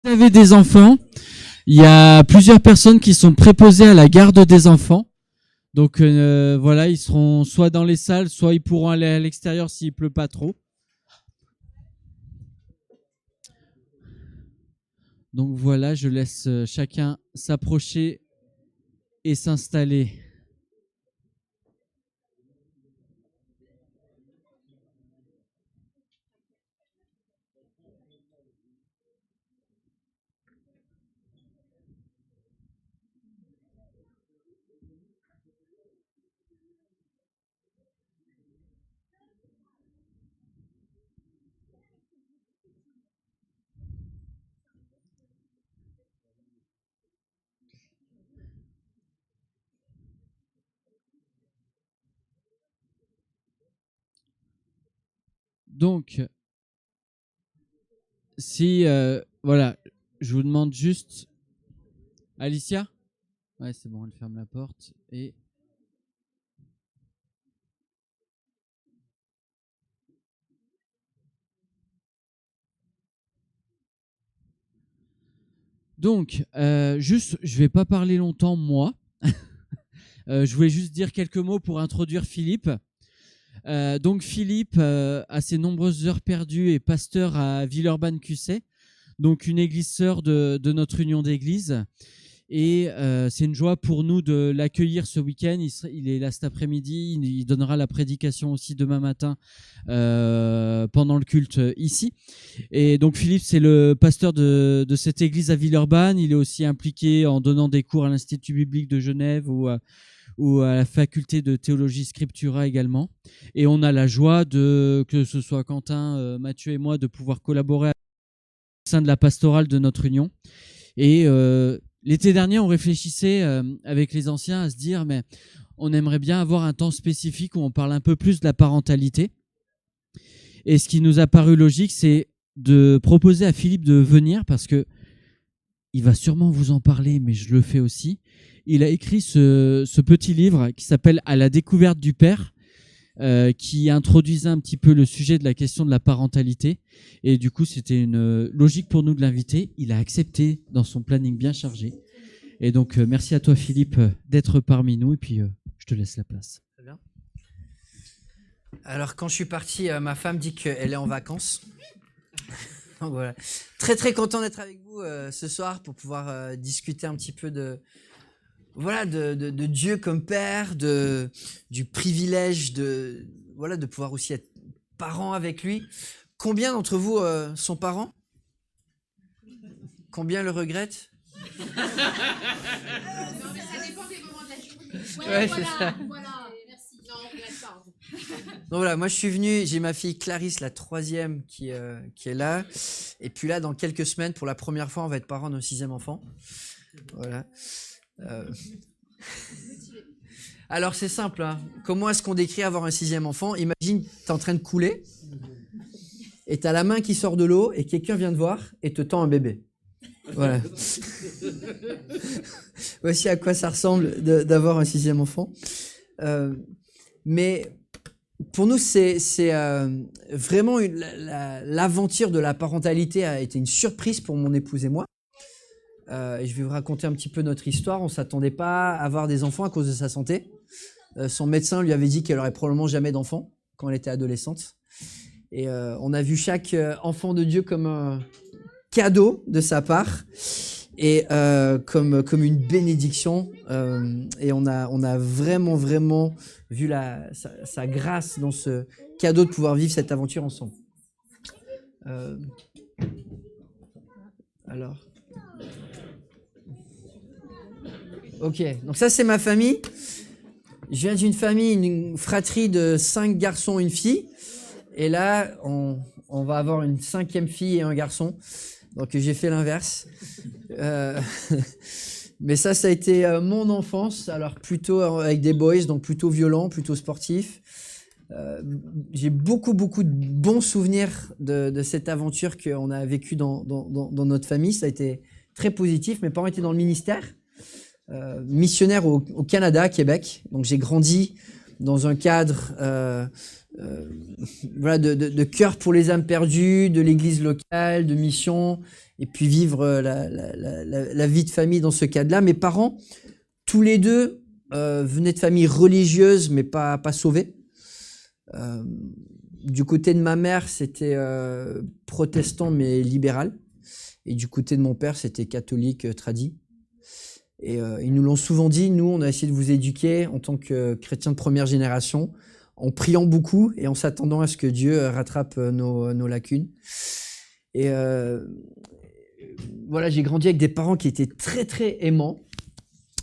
Vous avez des enfants, il y a plusieurs personnes qui sont préposées à la garde des enfants. Donc voilà, ils seront soit dans les salles, soit ils pourront aller à l'extérieur s'il pleut pas trop. Donc voilà, je laisse chacun s'approcher et s'installer. Donc, si, voilà, je vous demande juste... Alicia? Ouais, c'est bon, elle ferme la porte. Et donc, juste, je vais pas parler longtemps, moi. Je voulais juste dire quelques mots pour introduire Philippe. Donc Philippe, a ses nombreuses heures perdues, est pasteur à Villeurbanne-Cussay, donc une église sœur de notre union d'églises. Et c'est une joie pour nous de l'accueillir ce week-end. Il est là cet après-midi. Il donnera la prédication aussi demain matin pendant le culte ici. Et donc Philippe, c'est le pasteur de cette église à Villeurbanne. Il est aussi impliqué en donnant des cours à l'Institut biblique de Genève ou à la faculté de théologie scriptura également. Et on a la joie que ce soit Quentin, Mathieu et moi, de pouvoir collaborer au sein de la pastorale de notre union. Et l'été dernier, on réfléchissait avec les anciens à se dire, mais on aimerait bien avoir un temps spécifique où on parle un peu plus de la parentalité. Et ce qui nous a paru logique, c'est de proposer à Philippe de venir parce que il va sûrement vous en parler, mais je le fais aussi. Il a écrit ce petit livre qui s'appelle « À la découverte du Père », qui introduisait un petit peu le sujet de la question de la parentalité. Et du coup, c'était une logique pour nous de l'inviter. Il a accepté dans son planning bien chargé. Et donc, merci à toi, Philippe, d'être parmi nous. Et puis, je te laisse la place. Très bien. Alors, quand je suis parti, ma femme dit qu'elle est en vacances. Donc, voilà. Très, très content d'être avec vous ce soir pour pouvoir discuter un petit peu de Dieu comme Père, du privilège de pouvoir aussi être parent avec lui. Combien d'entre vous sont parents? Combien le regrettent? Non, mais ça dépend des moments de la journée. Ouais, c'est ça. Voilà, merci. Non, on regrette pas. Donc voilà, moi je suis venu, j'ai ma fille Clarisse, la 3e qui est là. Et puis là, dans quelques semaines, pour la première fois, on va être parents d'un 6e enfant. Voilà. Alors c'est simple, hein. Comment est-ce qu'on décrit avoir un 6e enfant? Imagine, t'es en train de couler et t'as la main qui sort de l'eau et quelqu'un vient te voir et te tend un bébé. Voilà. Voici à quoi ça ressemble d'avoir un 6e enfant. Mais pour nous, c'est vraiment l'aventure de la parentalité a été une surprise pour mon épouse et moi. Et je vais vous raconter un petit peu notre histoire. On ne s'attendait pas à avoir des enfants à cause de sa santé. Son médecin lui avait dit qu'elle aurait probablement jamais d'enfants quand elle était adolescente. Et on a vu chaque enfant de Dieu comme un cadeau de sa part et comme une bénédiction. Et on a vraiment vu sa grâce dans ce cadeau de pouvoir vivre cette aventure ensemble. Alors... Ok, donc ça c'est ma famille. Je viens d'une famille, une fratrie de 5 garçons, une fille. Et là, on va avoir une 5e fille et un garçon. Donc j'ai fait l'inverse. Mais ça a été mon enfance. Alors plutôt avec des boys, donc plutôt violent, plutôt sportif. J'ai beaucoup de bons souvenirs de cette aventure qu'on a vécue dans notre famille. Ça a été très positif. Mes parents étaient dans le ministère. Missionnaire au Canada, à Québec. Donc j'ai grandi dans un cadre voilà, de cœur pour les âmes perdues, de l'église locale, de mission, et puis vivre la vie de famille dans ce cadre-là. Mes parents, tous les deux, venaient de familles religieuses, mais pas sauvées. Du côté de ma mère, c'était protestant, mais libéral. Et du côté de mon père, c'était catholique, tradi. Et ils nous l'ont souvent dit, nous, on a essayé de vous éduquer en tant que chrétiens de première génération, en priant beaucoup et en s'attendant à ce que Dieu rattrape nos lacunes. Et voilà, j'ai grandi avec des parents qui étaient très, très aimants,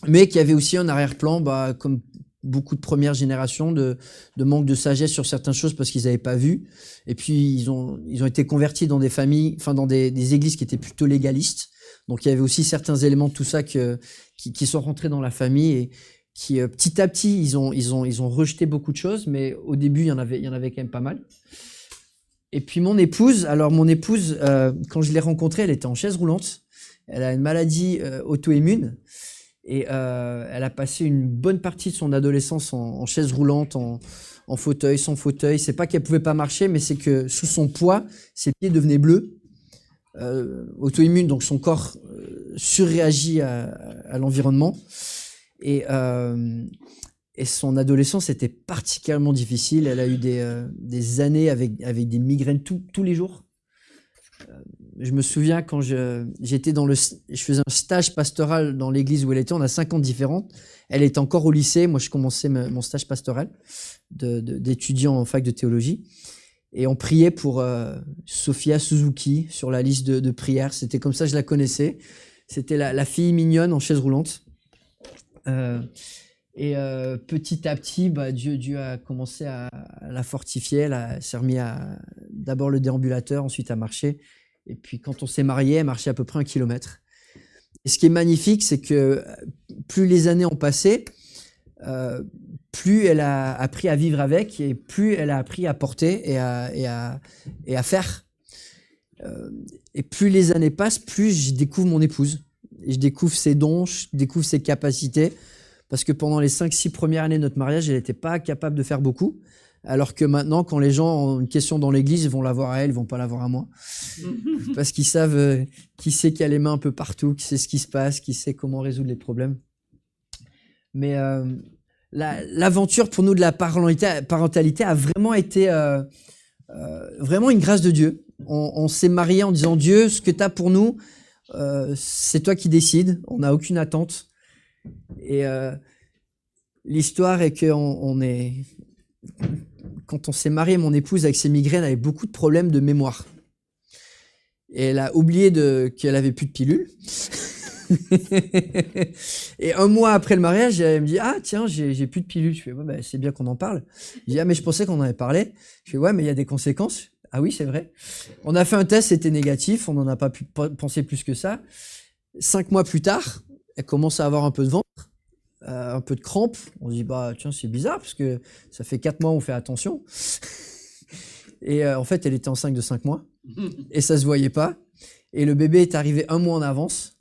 mais qui avaient aussi un arrière-plan, comme beaucoup de première génération, de manque de sagesse sur certaines choses parce qu'ils n'avaient pas vu. Et puis, ils ont été convertis dans des familles, enfin, dans des églises qui étaient plutôt légalistes. Donc, il y avait aussi certains éléments de tout ça qui sont rentrés dans la famille et qui, petit à petit, ils ont rejeté beaucoup de choses, mais au début, il y en avait quand même pas mal. Et puis, mon épouse, quand je l'ai rencontrée, elle était en chaise roulante. Elle a une maladie auto-immune. Et elle a passé une bonne partie de son adolescence en chaise roulante, en fauteuil, sans fauteuil. C'est pas qu'elle pouvait pas marcher, mais c'est que sous son poids, ses pieds devenaient bleus. Auto-immune, donc son corps surréagit à l'environnement. Et son adolescence était particulièrement difficile. Elle a eu des années avec des migraines tous les jours. Je me souviens quand je faisais un stage pastoral dans l'église où elle était, on a 5 ans différents. Elle était encore au lycée, moi je commençais mon stage pastoral d'étudiant en fac de théologie. Et on priait pour Sophia Suzuki sur la liste de prières. C'était comme ça que je la connaissais. C'était la fille mignonne en chaise roulante. Petit à petit, Dieu a commencé à la fortifier. Elle s'est remise à d'abord le déambulateur, ensuite à marcher. Et puis quand on s'est mariés, elle marchait à peu près 1 kilomètre. Et ce qui est magnifique, c'est que plus les années ont passé, plus elle a appris à vivre avec et plus elle a appris à porter et à faire. Et plus les années passent, plus je découvre mon épouse. Et je découvre ses dons, je découvre ses capacités. Parce que pendant les 5-6 premières années de notre mariage, elle n'était pas capable de faire beaucoup. Alors que maintenant, quand les gens ont une question dans l'église, ils vont la voir à elle, ils ne vont pas la voir à moi. Parce qu'ils savent qui c'est qui a les mains un peu partout, qui sait ce qui se passe, qui sait comment résoudre les problèmes. Mais l'aventure pour nous de la parentalité a vraiment été vraiment une grâce de Dieu. On s'est mariés en disant, Dieu, ce que tu as pour nous, c'est toi qui décides, on n'a aucune attente. Et l'histoire est que quand on s'est marié, mon épouse avec ses migraines avait beaucoup de problèmes de mémoire. Et elle a oublié qu'elle avait plus de pilules. Et 1 mois après le mariage, elle me dit, ah tiens, j'ai plus de pilules. Je fais, ouais, c'est bien qu'on en parle. Je dis, ah mais je pensais qu'on en avait parlé. Je fais, ouais, mais il y a des conséquences. Ah oui, c'est vrai. On a fait un test, c'était négatif. On n'en a pas pu penser plus que ça. 5 mois plus tard, elle commence à avoir un peu de ventre, un peu de crampes. On se dit, tiens, c'est bizarre parce que ça fait 4 mois on fait attention. Et en fait, elle était enceinte de 5 mois et ça se voyait pas. Et le bébé est arrivé 1 mois en avance.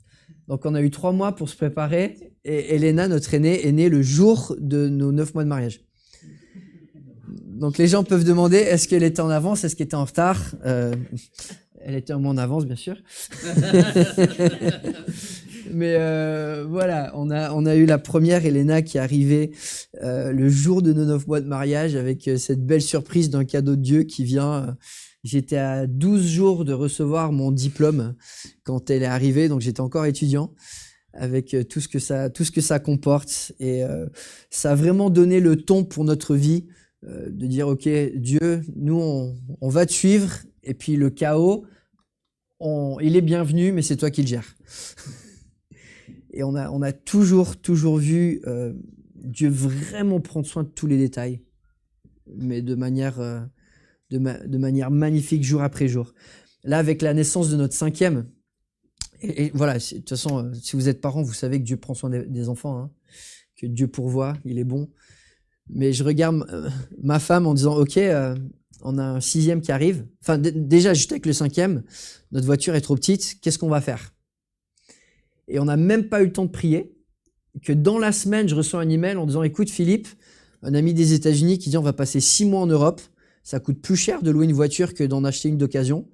Donc, on a eu 3 mois pour se préparer. Et Elena, notre aînée, est née le jour de nos 9 mois de mariage. Donc, les gens peuvent demander, est-ce qu'elle était en avance, est-ce qu'elle était en retard? Elle était 1 mois en avance, bien sûr. Mais voilà, on a eu la première Elena qui est arrivée le jour de nos 9 mois de mariage avec cette belle surprise d'un cadeau de Dieu qui vient. J'étais à 12 jours de recevoir mon diplôme quand elle est arrivée, donc j'étais encore étudiant avec tout ce que ça comporte. Et ça a vraiment donné le ton pour notre vie de dire, ok, Dieu, nous, on va te suivre. Et puis le chaos, il est bienvenu, mais c'est toi qui le gères. Et on a toujours vu Dieu vraiment prendre soin de tous les détails, mais de manière magnifique, jour après jour. Là, avec la naissance de notre 5e, et voilà, de toute façon, si vous êtes parents, vous savez que Dieu prend soin des enfants, hein, que Dieu pourvoit, il est bon. Mais je regarde ma femme en disant, ok, on a un 6e qui arrive. Enfin, déjà, juste avec le 5e, notre voiture est trop petite, qu'est-ce qu'on va faire? Et on n'a même pas eu le temps de prier, que dans la semaine, je reçois un email en disant, écoute Philippe, un ami des États-Unis qui dit on va passer 6 mois en Europe, ça coûte plus cher de louer une voiture que d'en acheter une d'occasion.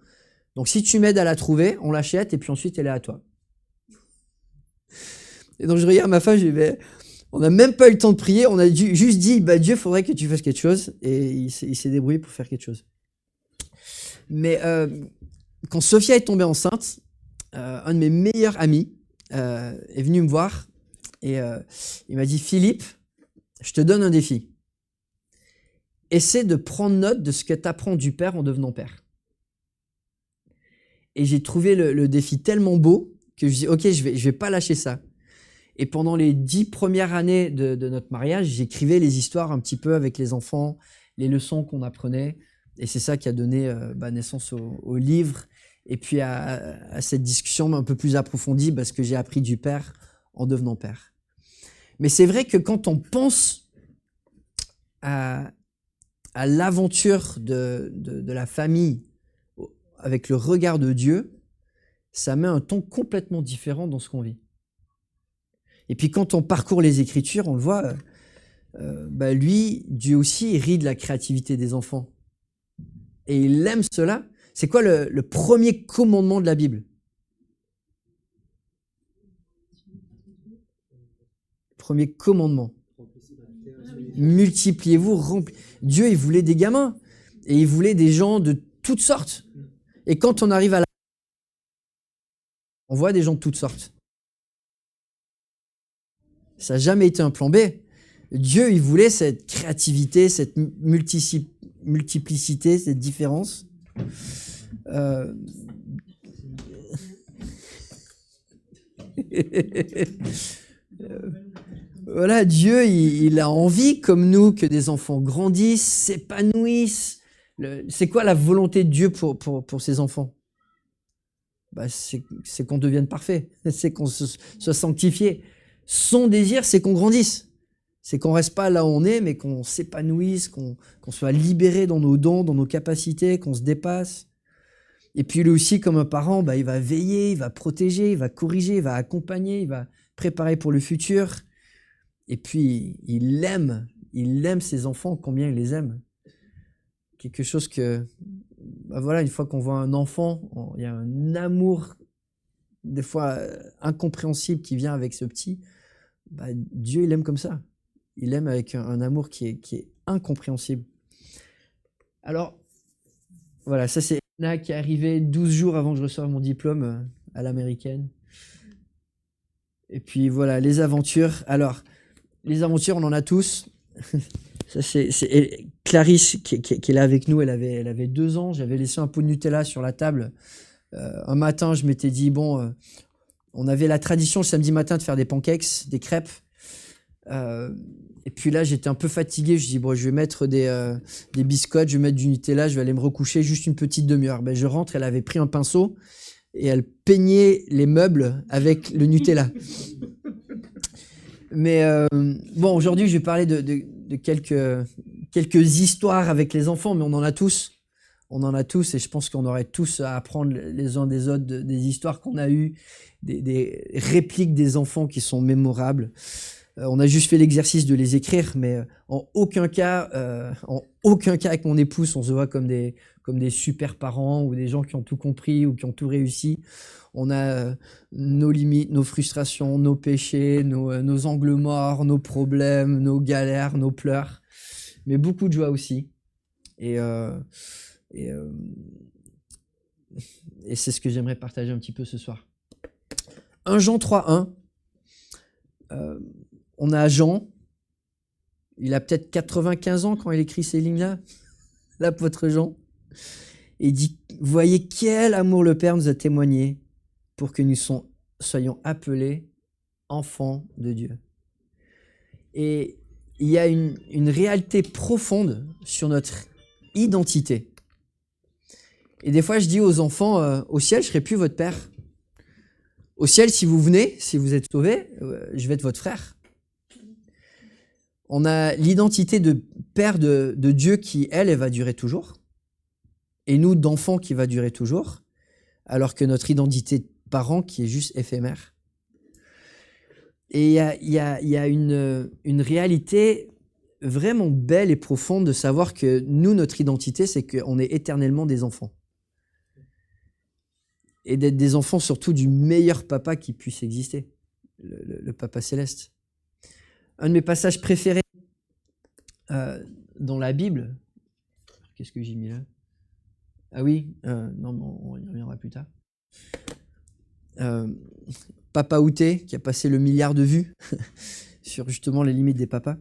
Donc si tu m'aides à la trouver, on l'achète et puis ensuite elle est à toi. Et donc je regarde ma femme, je dis mais on n'a même pas eu le temps de prier, on a juste dit bah Dieu, faudrait que tu fasses quelque chose, et il s'est débrouillé pour faire quelque chose. Mais quand Sophia est tombée enceinte, un de mes meilleurs amis est venu me voir et il m'a dit Philippe, je te donne un défi. Essaie de prendre note de ce que tu apprends du père en devenant père. Et j'ai trouvé le défi tellement beau que je dis ok, je vais pas lâcher ça. Et pendant les 10 premières années de notre mariage, j'écrivais les histoires un petit peu avec les enfants, les leçons qu'on apprenait. Et c'est ça qui a donné naissance au livre. Et puis à cette discussion un peu plus approfondie, parce que j'ai appris du père en devenant père. Mais c'est vrai que quand on pense à l'aventure de la famille avec le regard de Dieu, ça met un ton complètement différent dans ce qu'on vit. Et puis quand on parcourt les Écritures, on le voit, lui, Dieu aussi, il rit de la créativité des enfants. Et il aime cela. C'est quoi le premier commandement de la Bible? Premier commandement. Multipliez-vous, Dieu, il voulait des gamins. Et il voulait des gens de toutes sortes. Et quand on arrive à la... on voit des gens de toutes sortes. Ça n'a jamais été un plan B. Dieu, il voulait cette créativité, cette multiplicité, cette différence. Voilà, Dieu, il a envie, comme nous, que des enfants grandissent, s'épanouissent. C'est quoi la volonté de Dieu pour ses enfants? C'est qu'on devienne parfait, c'est qu'on soit sanctifié. Son désir, c'est qu'on grandisse. C'est qu'on reste pas là où on est, mais qu'on s'épanouisse, qu'on soit libéré dans nos dons, dans nos capacités, qu'on se dépasse. Et puis lui aussi, comme un parent, il va veiller, il va protéger, il va corriger, il va accompagner, il va préparer pour le futur. Et puis, il aime ses enfants, combien il les aime. Quelque chose que, une fois qu'on voit un enfant, il y a un amour, des fois incompréhensible, qui vient avec ce petit. Dieu, il aime comme ça. Il aime avec un amour qui est incompréhensible. Alors, voilà, ça c'est Anna qui est arrivée 12 jours avant que je reçoive mon diplôme à l'américaine. Et puis voilà, les aventures. Alors, les aventures, on en a tous. Ça, c'est Clarisse qui est là avec nous, elle avait 2 ans. J'avais laissé un pot de Nutella sur la table. Un matin, je m'étais dit, on avait la tradition le samedi matin de faire des pancakes, des crêpes. Et puis là, j'étais un peu fatigué. Je dis, je vais mettre des biscottes, je vais mettre du Nutella, je vais aller me recoucher juste une petite demi-heure. Je rentre, elle avait pris un pinceau et elle peignait les meubles avec le Nutella. Mais aujourd'hui, je vais parler de quelques histoires avec les enfants, mais on en a tous. On en a tous et je pense qu'on aurait tous à apprendre les uns des autres des histoires qu'on a eues, des répliques des enfants qui sont mémorables. On a juste fait l'exercice de les écrire, mais en aucun cas avec mon épouse, on se voit comme des super parents ou des gens qui ont tout compris ou qui ont tout réussi. On a nos limites, nos frustrations, nos péchés, nos angles morts, nos problèmes, nos galères, nos pleurs, mais beaucoup de joie aussi. Et c'est ce que j'aimerais partager un petit peu ce soir. 1 Jean 3:1. On a Jean, il a peut-être 95 ans quand il écrit ces lignes-là, l'apôtre Jean. Et il dit, voyez quel amour le Père nous a témoigné pour que nous soyons appelés enfants de Dieu. Et il y a une réalité profonde sur notre identité. Et des fois, je dis aux enfants, au ciel, je ne serai plus votre père. Au ciel, si vous venez, si vous êtes sauvés, je vais être votre frère. On a l'identité de père de Dieu qui, elle va durer toujours. Et nous, d'enfants, qui va durer toujours. Alors que notre identité de parent qui est juste éphémère. Et il y a une réalité vraiment belle et profonde de savoir que nous, notre identité, c'est qu'on est éternellement des enfants. Et d'être des enfants surtout du meilleur papa qui puisse exister, le papa céleste. Un de mes passages préférés dans la Bible, qu'est-ce que j'ai mis là? Ah oui, non, mais on y reviendra plus tard. Papa Outé, qui a passé le milliard de vues sur justement les limites des papas.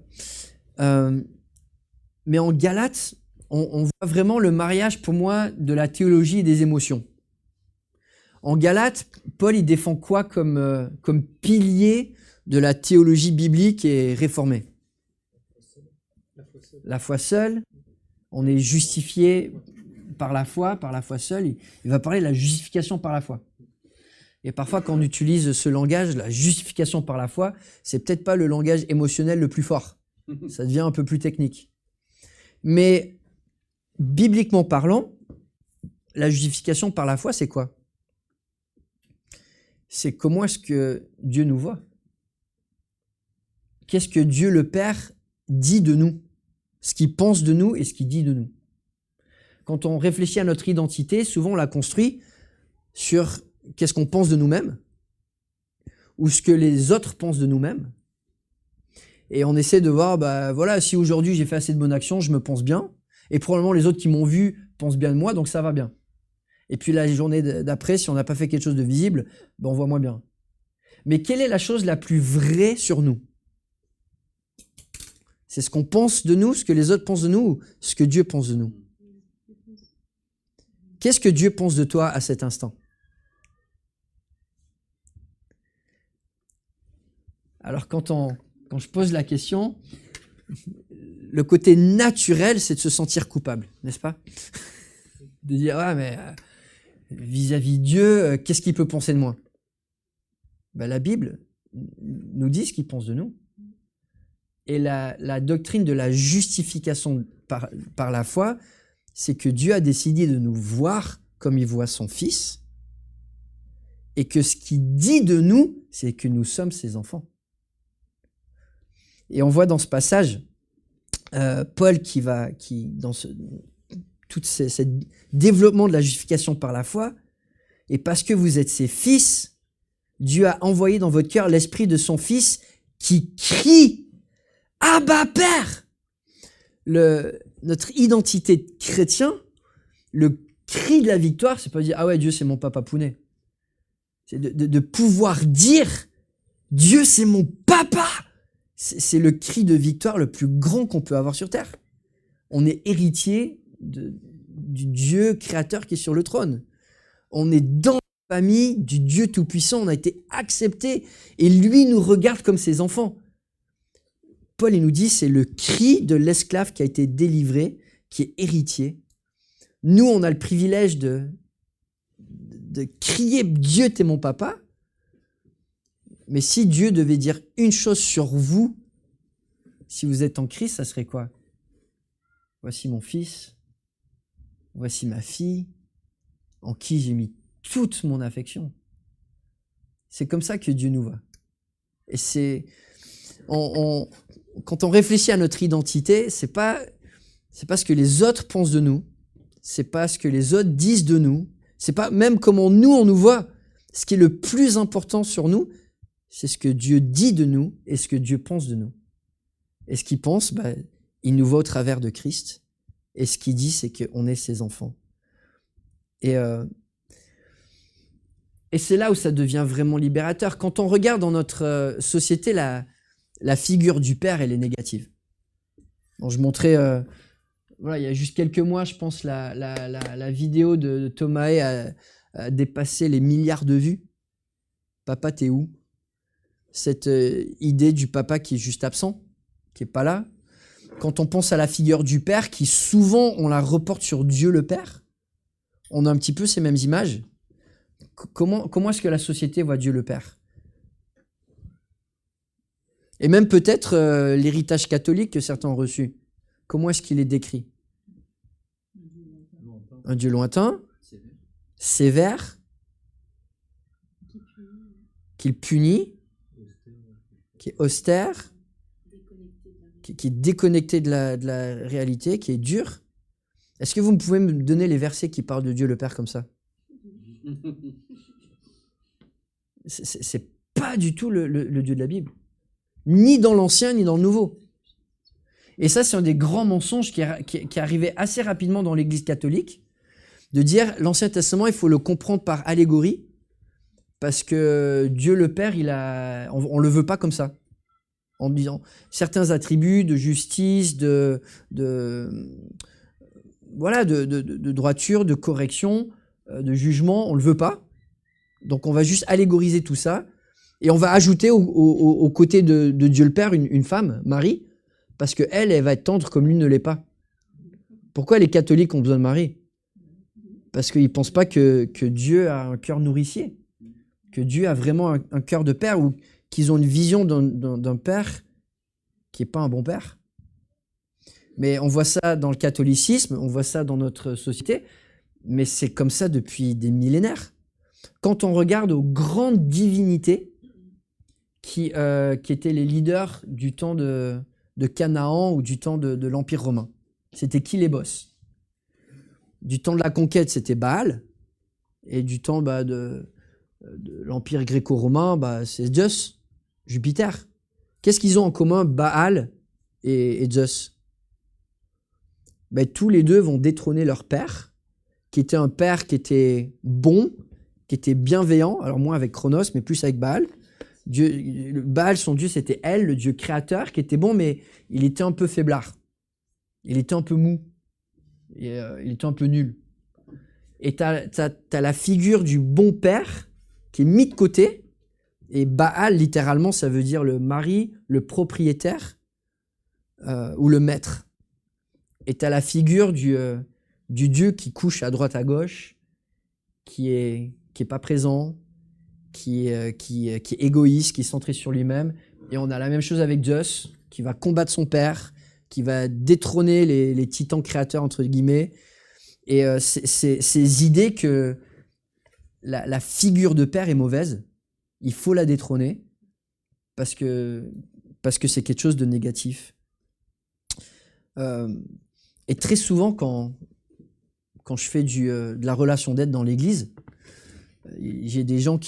Mais en Galates, on voit vraiment le mariage pour moi de la théologie et des émotions. En Galates, Paul il défend quoi comme pilier de la théologie biblique et réformée? La foi seule. On est justifié par la foi seule. Il va parler de la justification par la foi. Et parfois, quand on utilise ce langage, la justification par la foi, c'est peut-être pas le langage émotionnel le plus fort. Ça devient un peu plus technique. Mais bibliquement parlant, la justification par la foi, c'est quoi? C'est comment est-ce que Dieu nous voit? Qu'est-ce que Dieu le Père dit de nous? Ce qu'il pense de nous et ce qu'il dit de nous. Quand on réfléchit à notre identité, souvent on la construit sur qu'est-ce qu'on pense de nous-mêmes ou ce que les autres pensent de nous-mêmes. Et on essaie de voir, voilà, si aujourd'hui j'ai fait assez de bonnes actions, je me pense bien, et probablement les autres qui m'ont vu pensent bien de moi, donc ça va bien. Et puis la journée d'après, si on n'a pas fait quelque chose de visible, on voit moins bien. Mais quelle est la chose la plus vraie sur nous? C'est ce qu'on pense de nous, ce que les autres pensent de nous, ou ce que Dieu pense de nous? Qu'est-ce que Dieu pense de toi à cet instant? Alors quand je pose la question, le côté naturel, c'est de se sentir coupable, n'est-ce pas? De dire, mais vis-à-vis de Dieu, qu'est-ce qu'il peut penser de moi? La Bible nous dit ce qu'il pense de nous. Et la doctrine de la justification par la foi, c'est que Dieu a décidé de nous voir comme il voit son Fils, et que ce qu'il dit de nous, c'est que nous sommes ses enfants. Et on voit dans ce passage, Paul qui dans tout ce développement de la justification par la foi, et parce que vous êtes ses fils, Dieu a envoyé dans votre cœur l'esprit de son Fils qui crie « Abba Père !» Notre identité de chrétien, le cri de la victoire, c'est pas dire « Ah ouais, Dieu c'est mon papa pounet ». C'est de pouvoir dire « Dieu c'est mon papa !» C'est le cri de victoire le plus grand qu'on peut avoir sur terre. On est héritier du Dieu créateur qui est sur le trône. On est dans la famille du Dieu Tout-Puissant. On a été accepté et lui nous regarde comme ses enfants. Paul il nous dit c'est le cri de l'esclave qui a été délivré, qui est héritier. Nous, on a le privilège de crier « Dieu, t'es mon papa ». Mais si Dieu devait dire une chose sur vous, si vous êtes en Christ, ça serait quoi? Voici mon fils, voici ma fille, en qui j'ai mis toute mon affection. C'est comme ça que Dieu nous voit. Et quand on réfléchit à notre identité, c'est pas ce que les autres pensent de nous, c'est pas ce que les autres disent de nous, c'est pas même comment nous on nous voit. Ce qui est le plus important sur nous, c'est ce que Dieu dit de nous et ce que Dieu pense de nous. Et ce qu'il pense, il nous voit au travers de Christ. Et ce qu'il dit, c'est qu'on est ses enfants. Et c'est là où ça devient vraiment libérateur. Quand on regarde dans notre société, la figure du père, elle est négative. Bon, je montrais, il y a juste quelques mois, je pense, la vidéo de Thomas a dépassé les milliards de vues. Papa, t'es où? Cette idée du papa qui est juste absent, qui n'est pas là. Quand on pense à la figure du Père, qui souvent on la reporte sur Dieu le Père, on a un petit peu ces mêmes images. Comment est-ce que la société voit Dieu le Père? Et même peut-être l'héritage catholique que certains ont reçu. Comment est-ce qu'il est décrit? Un Dieu lointain, sévère, qu'il punit, qui est austère, qui est déconnecté de la réalité, qui est dur. Est-ce que vous pouvez me donner les versets qui parlent de Dieu le Père comme ça? C'est pas du tout le Dieu de la Bible. Ni dans l'Ancien, ni dans le Nouveau. Et ça, c'est un des grands mensonges qui est arrivé assez rapidement dans l'Église catholique, de dire l'Ancien Testament, il faut le comprendre par allégorie, parce que Dieu le Père, on le veut pas comme ça. En disant certains attributs de justice, de droiture, de correction, de jugement, on le veut pas. Donc on va juste allégoriser tout ça, et on va ajouter au côté de Dieu le Père une femme, Marie, parce qu'elle va être tendre comme lui ne l'est pas. Pourquoi les catholiques ont besoin de Marie? Parce qu'ils ne pensent pas que Dieu a un cœur nourricier, que Dieu a vraiment un cœur de père, ou qu'ils ont une vision d'un père qui n'est pas un bon père. Mais on voit ça dans le catholicisme, on voit ça dans notre société, mais c'est comme ça depuis des millénaires. Quand on regarde aux grandes divinités qui étaient les leaders du temps de Canaan ou du temps de l'Empire romain, c'était qui les boss? Du temps de la conquête, c'était Baal, et du temps de l'Empire gréco-romain, c'est Zeus, Jupiter. Qu'est-ce qu'ils ont en commun, Baal et Zeus? Tous les deux vont détrôner leur père, qui était un père qui était bon, qui était bienveillant, alors moins avec Chronos, mais plus avec Baal. Baal, son dieu, c'était El, le dieu créateur, qui était bon, mais il était un peu faiblard. Il était un peu mou. Il était un peu nul. Et t'as la figure du bon père qui est mis de côté, et Baal, littéralement, ça veut dire le mari, le propriétaire, ou le maître. Et t'as la figure du Dieu qui couche à droite à gauche, qui est pas présent, qui est égoïste, qui est centré sur lui-même. Et on a la même chose avec Zeus, qui va combattre son père, qui va détrôner les titans créateurs, entre guillemets. Et ces idées que la figure de père est mauvaise, il faut la détrôner, parce que c'est quelque chose de négatif. Et très souvent, quand je fais de la relation d'aide dans l'église, j'ai des gens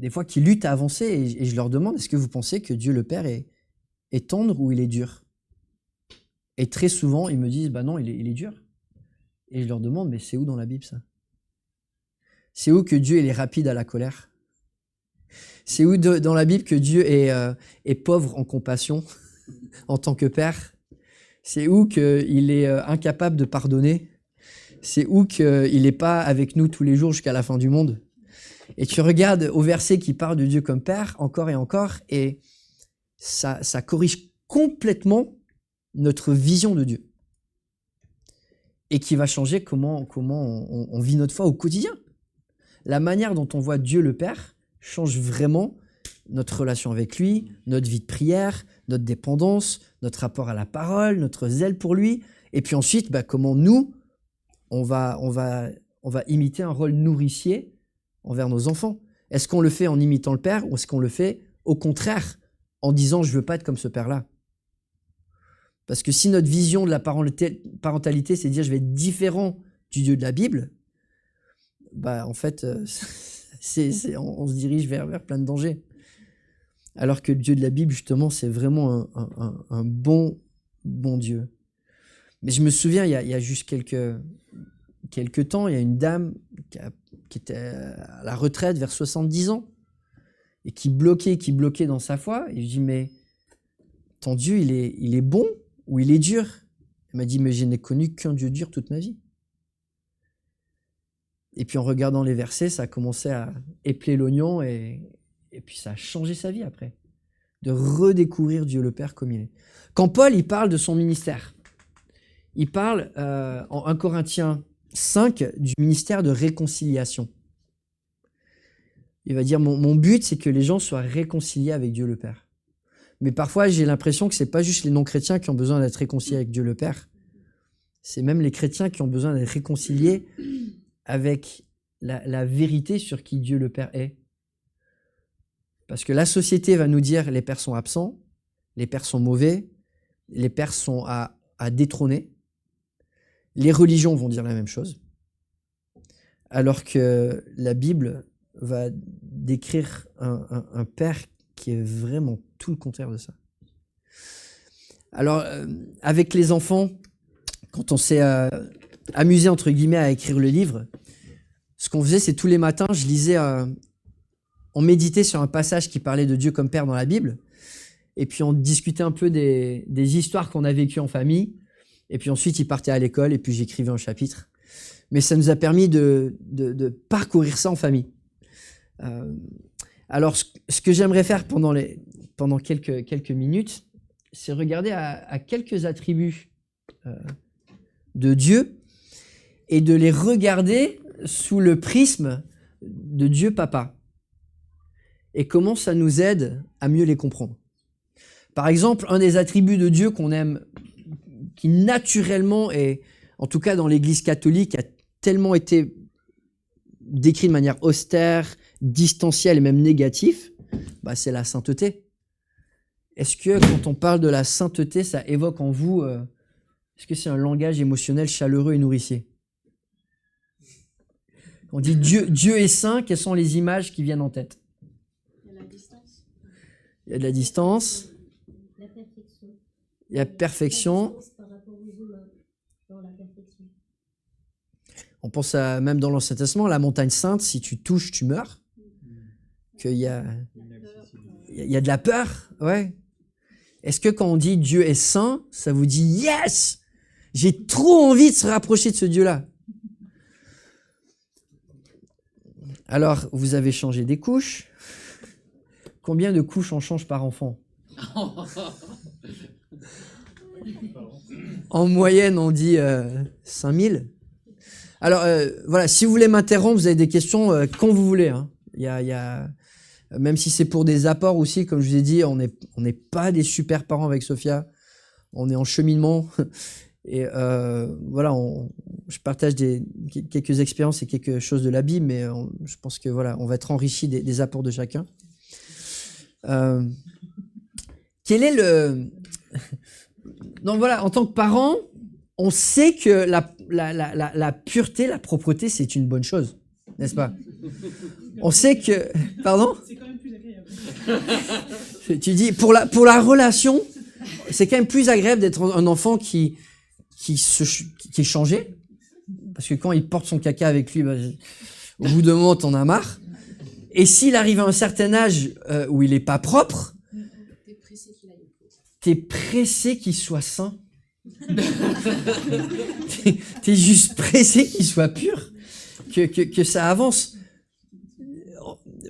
des fois qui luttent à avancer, et je leur demande, est-ce que vous pensez que Dieu le Père est tendre ou il est dur? Et très souvent, ils me disent, non, il est dur. Et je leur demande, mais c'est où dans la Bible ça? C'est où que Dieu il est rapide à la colère? C'est où dans la Bible que Dieu est pauvre en compassion en tant que Père? C'est où qu'il est incapable de pardonner? C'est où qu'il n'est pas avec nous tous les jours jusqu'à la fin du monde? Et tu regardes au verset qui parle de Dieu comme Père, encore et encore, et ça corrige complètement notre vision de Dieu. Et qui va changer comment on vit notre foi au quotidien. La manière dont on voit Dieu le Père change vraiment notre relation avec lui, notre vie de prière, notre dépendance, notre rapport à la parole, notre zèle pour lui. Et puis ensuite, comment nous, on va imiter un rôle nourricier envers nos enfants. Est-ce qu'on le fait en imitant le Père, ou est-ce qu'on le fait au contraire en disant « je veux pas être comme ce Père-là » ? Parce que si notre vision de la parentalité, c'est de dire « je vais être différent du Dieu de la Bible », en fait, on se dirige vers plein de dangers. Alors que le Dieu de la Bible, justement, c'est vraiment un bon Dieu. Mais je me souviens, il y a juste quelques temps, il y a une dame qui était à la retraite vers 70 ans et qui bloquait dans sa foi. Et je dis, mais ton Dieu, il est bon ou il est dur? Elle m'a dit, mais je n'ai connu qu'un Dieu dur toute ma vie. Et puis en regardant les versets, ça a commencé à épeler l'oignon, et puis ça a changé sa vie après, de redécouvrir Dieu le Père comme il est. Quand Paul il parle de son ministère, il parle en 1 Corinthiens 5 du ministère de réconciliation. Il va dire, mon but, c'est que les gens soient réconciliés avec Dieu le Père. Mais parfois, j'ai l'impression que ce n'est pas juste les non-chrétiens qui ont besoin d'être réconciliés avec Dieu le Père. C'est même les chrétiens qui ont besoin d'être réconciliés avec la vérité sur qui Dieu le Père est. Parce que la société va nous dire les pères sont absents, les pères sont mauvais, les pères sont à détrôner. Les religions vont dire la même chose. Alors que la Bible va décrire un père qui est vraiment tout le contraire de ça. Alors, avec les enfants, quand on s'est amusé, entre guillemets, à écrire le livre, ce qu'on faisait, c'est tous les matins, je lisais, on méditait sur un passage qui parlait de Dieu comme Père dans la Bible, et puis on discutait un peu des histoires qu'on a vécues en famille, et puis ensuite, il partait à l'école, et puis j'écrivais un chapitre. Mais ça nous a permis de parcourir ça en famille. Alors, ce que j'aimerais faire pendant quelques minutes, c'est regarder à quelques attributs de Dieu et de les regarder sous le prisme de Dieu Papa. Et comment ça nous aide à mieux les comprendre. Par exemple, un des attributs de Dieu qu'on aime, qui naturellement, et en tout cas dans l'Église catholique, a tellement été décrit de manière austère, distancielle et même négative, c'est la sainteté. Est-ce que quand on parle de la sainteté, ça évoque en vous, est-ce que c'est un langage émotionnel chaleureux et nourricier? On dit Dieu est saint, quelles sont les images qui viennent en tête? Il y a la distance. Il y a de la distance. La perfection. Il y a perfection. La distance par rapport aux humains dans la perfection. On pense même dans l'Ancien Testament, la montagne sainte, si tu touches, tu meurs. Qu'il y a de la peur, ouais. Est-ce que quand on dit Dieu est saint, ça vous dit yes, j'ai trop envie de se rapprocher de ce Dieu-là? Alors, vous avez changé des couches. Combien de couches on change par enfant? En moyenne, on dit 5000. Alors, voilà, si vous voulez m'interrompre, vous avez des questions quand vous voulez. Hein. Même si c'est pour des apports aussi, comme je vous ai dit, on n'est pas des super parents avec Sophia. On est en cheminement. Et voilà, je partage quelques expériences et quelque chose de la Bible, mais je pense que voilà, on va être enrichi des apports de chacun. Quel est le... Donc voilà, en tant que parent, on sait que la pureté, la propreté, c'est une bonne chose, n'est-ce pas? On sait que... Pardon? C'est quand même plus agréable. Tu dis, pour la relation, c'est quand même plus agréable d'être un enfant qui est changé. Parce que quand il porte son caca avec lui, au bout d'un moment, t'en as marre. Et s'il arrive à un certain âge où il n'est pas propre, T'es pressé qu'il aille au pot. t'es pressé qu'il soit sain. T'es juste pressé qu'il soit pur, que ça avance.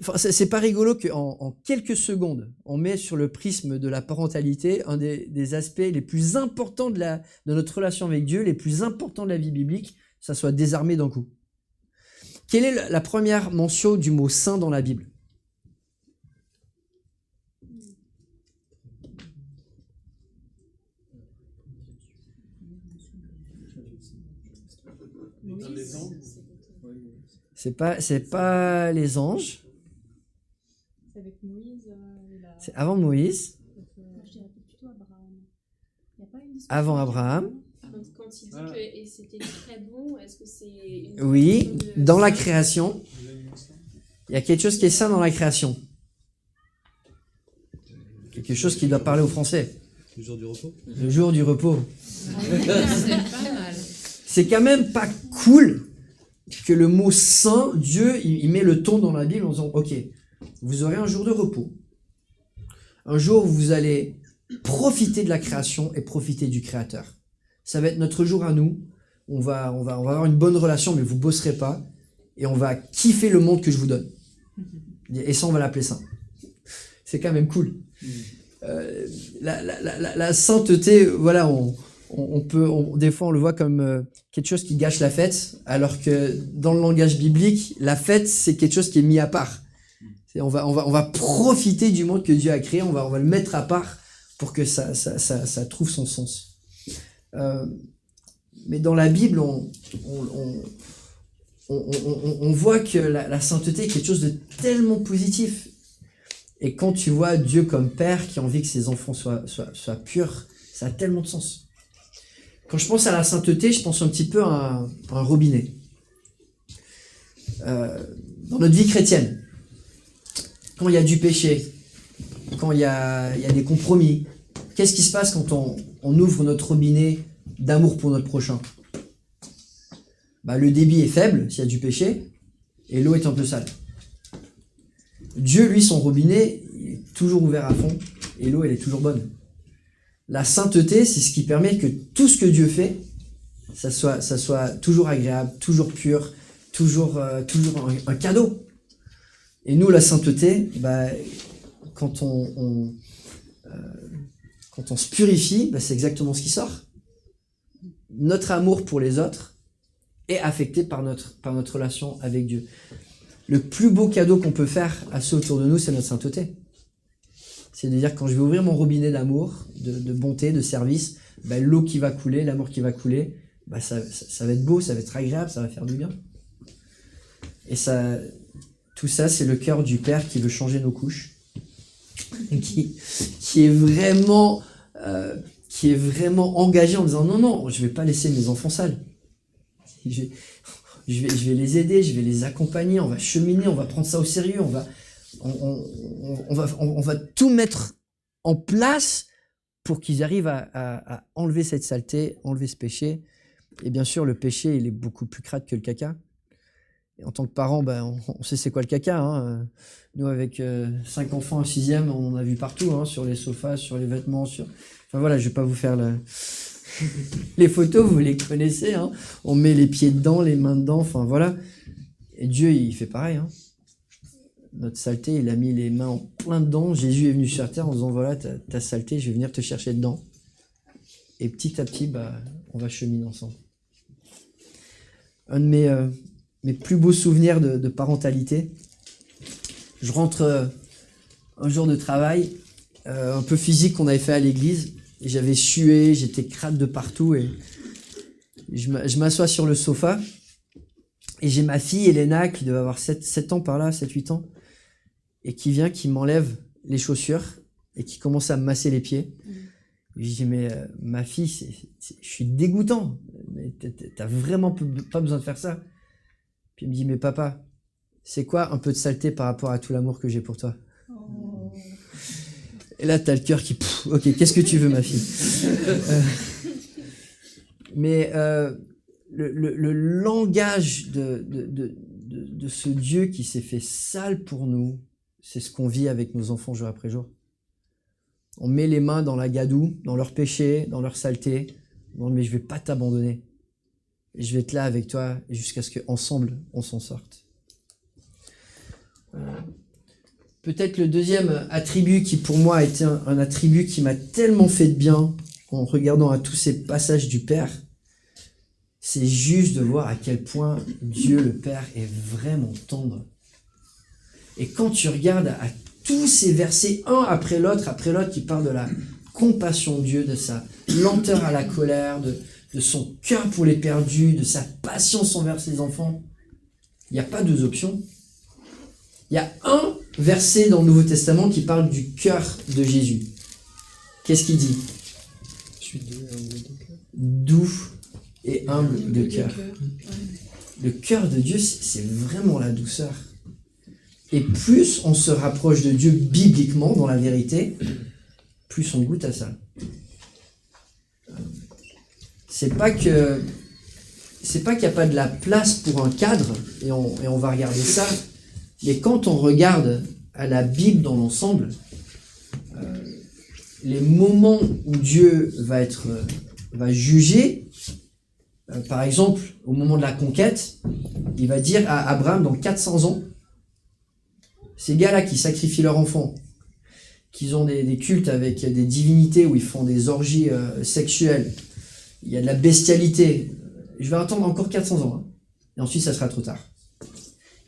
Enfin, c'est pas rigolo qu'en quelques secondes, on met sur le prisme de la parentalité un des aspects les plus importants de notre relation avec Dieu, les plus importants de la vie biblique, ça soit désarmé d'un coup. Quelle est la première mention du mot saint dans la Bible? C'est pas les anges. C'est avec Moïse. C'est avant Moïse, Je dirais plutôt Abraham. Il n'y a pas une discussion avant Abraham. Quand il dit que et c'était très bon, est-ce que c'est une Oui, description de- dans la création, il y a quelque chose qui est saint dans la création. Quelque chose qui doit parler aux Français. Le jour du repos. Le jour du repos. C'est pas mal. C'est quand même pas cool que le mot saint, Dieu, il met le ton dans la Bible en disant, ok, vous aurez un jour de repos. Un jour où vous allez profiter de la création et profiter du Créateur. Ça va être notre jour à nous. On va avoir une bonne relation, mais vous bosserez pas. Et on va kiffer le monde que je vous donne. Et ça, on va l'appeler saint. C'est quand même cool. La sainteté, voilà, des fois on le voit comme quelque chose qui gâche la fête, alors que dans le langage biblique, la fête, c'est quelque chose qui est mis à part. On va profiter du monde que Dieu a créé, on va le mettre à part pour que ça trouve son sens. Mais dans la Bible, on voit que la sainteté est quelque chose de tellement positif. Et quand tu vois Dieu comme père qui a envie que ses enfants soient purs, ça a tellement de sens. Quand je pense à la sainteté, je pense un petit peu à un robinet. Dans notre vie chrétienne, quand il y a du péché, quand il y a des compromis, qu'est-ce qui se passe quand on ouvre notre robinet d'amour pour notre prochain? Le débit est faible s'il y a du péché, et l'eau est un peu sale. Dieu, lui, son robinet, il est toujours ouvert à fond, et l'eau, elle est toujours bonne. La sainteté, c'est ce qui permet que tout ce que Dieu fait, ça soit toujours agréable, toujours pur, toujours un cadeau. Et nous, la sainteté, quand on se purifie, c'est exactement ce qui sort. Notre amour pour les autres est affecté par notre relation avec Dieu. Le plus beau cadeau qu'on peut faire à ceux autour de nous, c'est notre sainteté. C'est-à-dire, quand je vais ouvrir mon robinet d'amour, de bonté, de service, l'eau qui va couler, l'amour qui va couler, ça va être beau, ça va être agréable, ça va faire du bien. Et tout ça, c'est le cœur du Père qui veut changer nos couches, qui est vraiment engagé en disant non, je vais pas laisser mes enfants sales. Je vais les aider, je vais les accompagner, on va cheminer, on va prendre ça au sérieux, on va tout mettre en place pour qu'ils arrivent à enlever cette saleté, enlever ce péché. Et bien sûr, le péché, il est beaucoup plus crade que le caca. Et en tant que parent, on sait c'est quoi le caca. Hein. Nous, avec 5 enfants en 6e, on en a vu partout, hein, sur les sofas, sur les vêtements. Enfin voilà, je vais pas vous faire les photos, vous les connaissez. Hein. On met les pieds dedans, les mains dedans, enfin voilà. Et Dieu, il fait pareil. Hein. Notre saleté, il a mis les mains en plein dedans. Jésus est venu sur terre en disant, voilà, ta saleté, je vais venir te chercher dedans. Et petit à petit, on va cheminer ensemble. Un de mes plus beaux souvenirs de parentalité, je rentre un jour de travail, un peu physique qu'on avait fait à l'église, et j'avais sué, j'étais crade de partout, et je m'assois sur le sofa, et j'ai ma fille, Elena, qui devait avoir 7 ans par là, 7-8 ans, et qui vient, qui m'enlève les chaussures, et qui commence à me masser les pieds. Je dis, mais ma fille, je suis dégoûtant, mais t'as vraiment pas besoin de faire ça. Puis il me dit, mais papa, c'est quoi un peu de saleté par rapport à tout l'amour que j'ai pour toi? Et là, t'as le cœur qui... ok, qu'est-ce que tu veux, ma fille? Mais le langage de ce Dieu qui s'est fait sale pour nous, c'est ce qu'on vit avec nos enfants jour après jour. On met les mains dans la gadoue, dans leur péché, dans leur saleté. Non, mais je vais pas t'abandonner. Et je vais être là avec toi jusqu'à ce qu'ensemble, on s'en sorte. Peut-être le deuxième attribut qui, pour moi, a été un attribut qui m'a tellement fait de bien en regardant à tous ces passages du Père, c'est juste de voir à quel point Dieu, le Père, est vraiment tendre. Et quand tu regardes à tous ces versets, un après l'autre, qui parlent de la compassion de Dieu, de sa lenteur à la colère, de son cœur pour les perdus, de sa patience envers ses enfants, il n'y a pas 2 options. Il y a un verset dans le Nouveau Testament qui parle du cœur de Jésus. Qu'est-ce qu'il dit? Je suis doux et humble de cœur. Le cœur de Dieu, c'est vraiment la douceur. Et plus on se rapproche de Dieu bibliquement, dans la vérité, plus on goûte à ça. C'est pas qu'il n'y a pas de la place pour un cadre, et on va regarder ça, mais quand on regarde à la Bible dans l'ensemble, les moments où Dieu va juger, par exemple, au moment de la conquête, il va dire à Abraham, dans 400 ans, ces gars-là qui sacrifient leurs enfants, qui ont des cultes avec des divinités où ils font des orgies sexuelles, il y a de la bestialité, je vais attendre encore 400 ans, hein, et ensuite ça sera trop tard.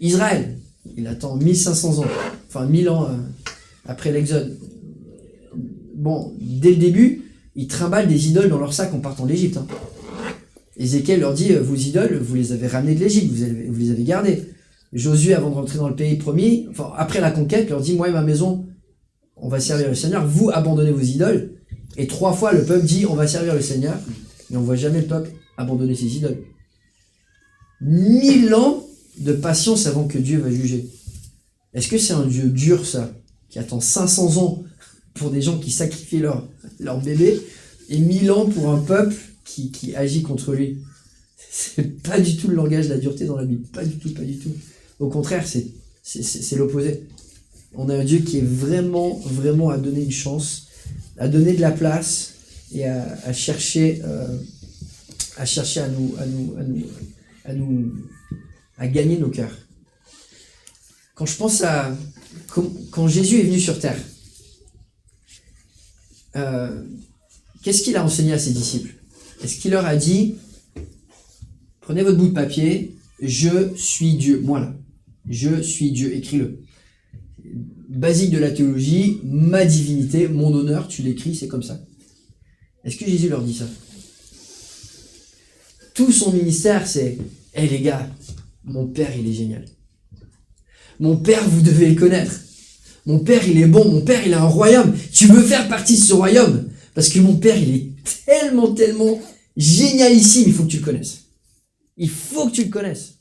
Israël, il attend 1500 ans, enfin 1000 ans après l'Exode. Bon, dès le début, ils trimballent des idoles dans leur sac en partant d'Égypte. Hein. Ézéchiel leur dit, vos idoles, vous les avez ramenées de l'Égypte, vous les avez gardées. Josué, avant de rentrer dans le pays promis, enfin, après la conquête, leur dit, moi et ma maison, on va servir le Seigneur, vous abandonnez vos idoles. Et 3 fois, le peuple dit, on va servir le Seigneur. Mais on ne voit jamais le peuple abandonner ses idoles. 1000 ans de patience avant que Dieu va juger. Est-ce que c'est un Dieu dur, ça, qui attend 500 ans pour des gens qui sacrifient leur bébé, et 1000 ans pour un peuple qui agit contre lui? C'est pas du tout le langage de la dureté dans la Bible. Pas du tout, pas du tout. Au contraire, c'est l'opposé. On a un Dieu qui est vraiment, vraiment à donner une chance, à donner de la place et à chercher à gagner nos cœurs. Quand je pense à quand Jésus est venu sur terre, qu'est-ce qu'il a enseigné à ses disciples? Est-ce qu'il leur a dit, prenez votre bout de papier, je suis Dieu, moi là, je suis Dieu, écris-le. Basique de la théologie, ma divinité, mon honneur, tu l'écris, c'est comme ça. Est-ce que Jésus leur dit ça? Tout son ministère, c'est « Hé les gars, mon Père, il est génial. Mon Père, vous devez le connaître. Mon Père, il est bon. Mon Père, il a un royaume. Tu veux faire partie de ce royaume? Parce que mon Père, il est tellement, tellement génialissime. Il faut que tu le connaisses. Il faut que tu le connaisses. »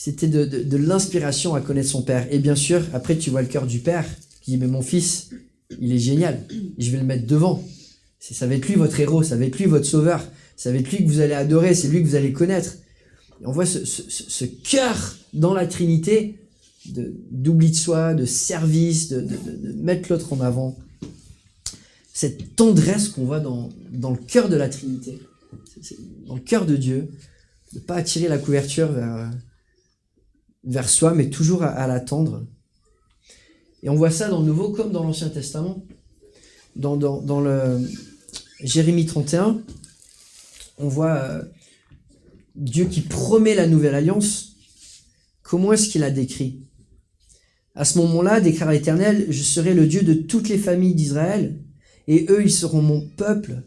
C'était de l'inspiration à connaître son Père. Et bien sûr, après, tu vois le cœur du Père qui dit « Mais mon fils, il est génial. Je vais le mettre devant. Ça va être lui votre héros. Ça va être lui votre sauveur. Ça va être lui que vous allez adorer. C'est lui que vous allez connaître. » Et on voit ce cœur dans la Trinité d'oubli de soi, de service, de mettre l'autre en avant. Cette tendresse qu'on voit dans le cœur de la Trinité, dans le cœur de Dieu, de ne pas attirer la couverture vers soi, mais toujours à l'attendre. Et on voit ça dans le Nouveau comme dans l'Ancien Testament. Dans le Jérémie 31, on voit Dieu qui promet la nouvelle alliance. Comment est-ce qu'il a décrit? À ce moment-là, déclare l'Éternel, je serai le Dieu de toutes les familles d'Israël, et eux, ils seront mon peuple.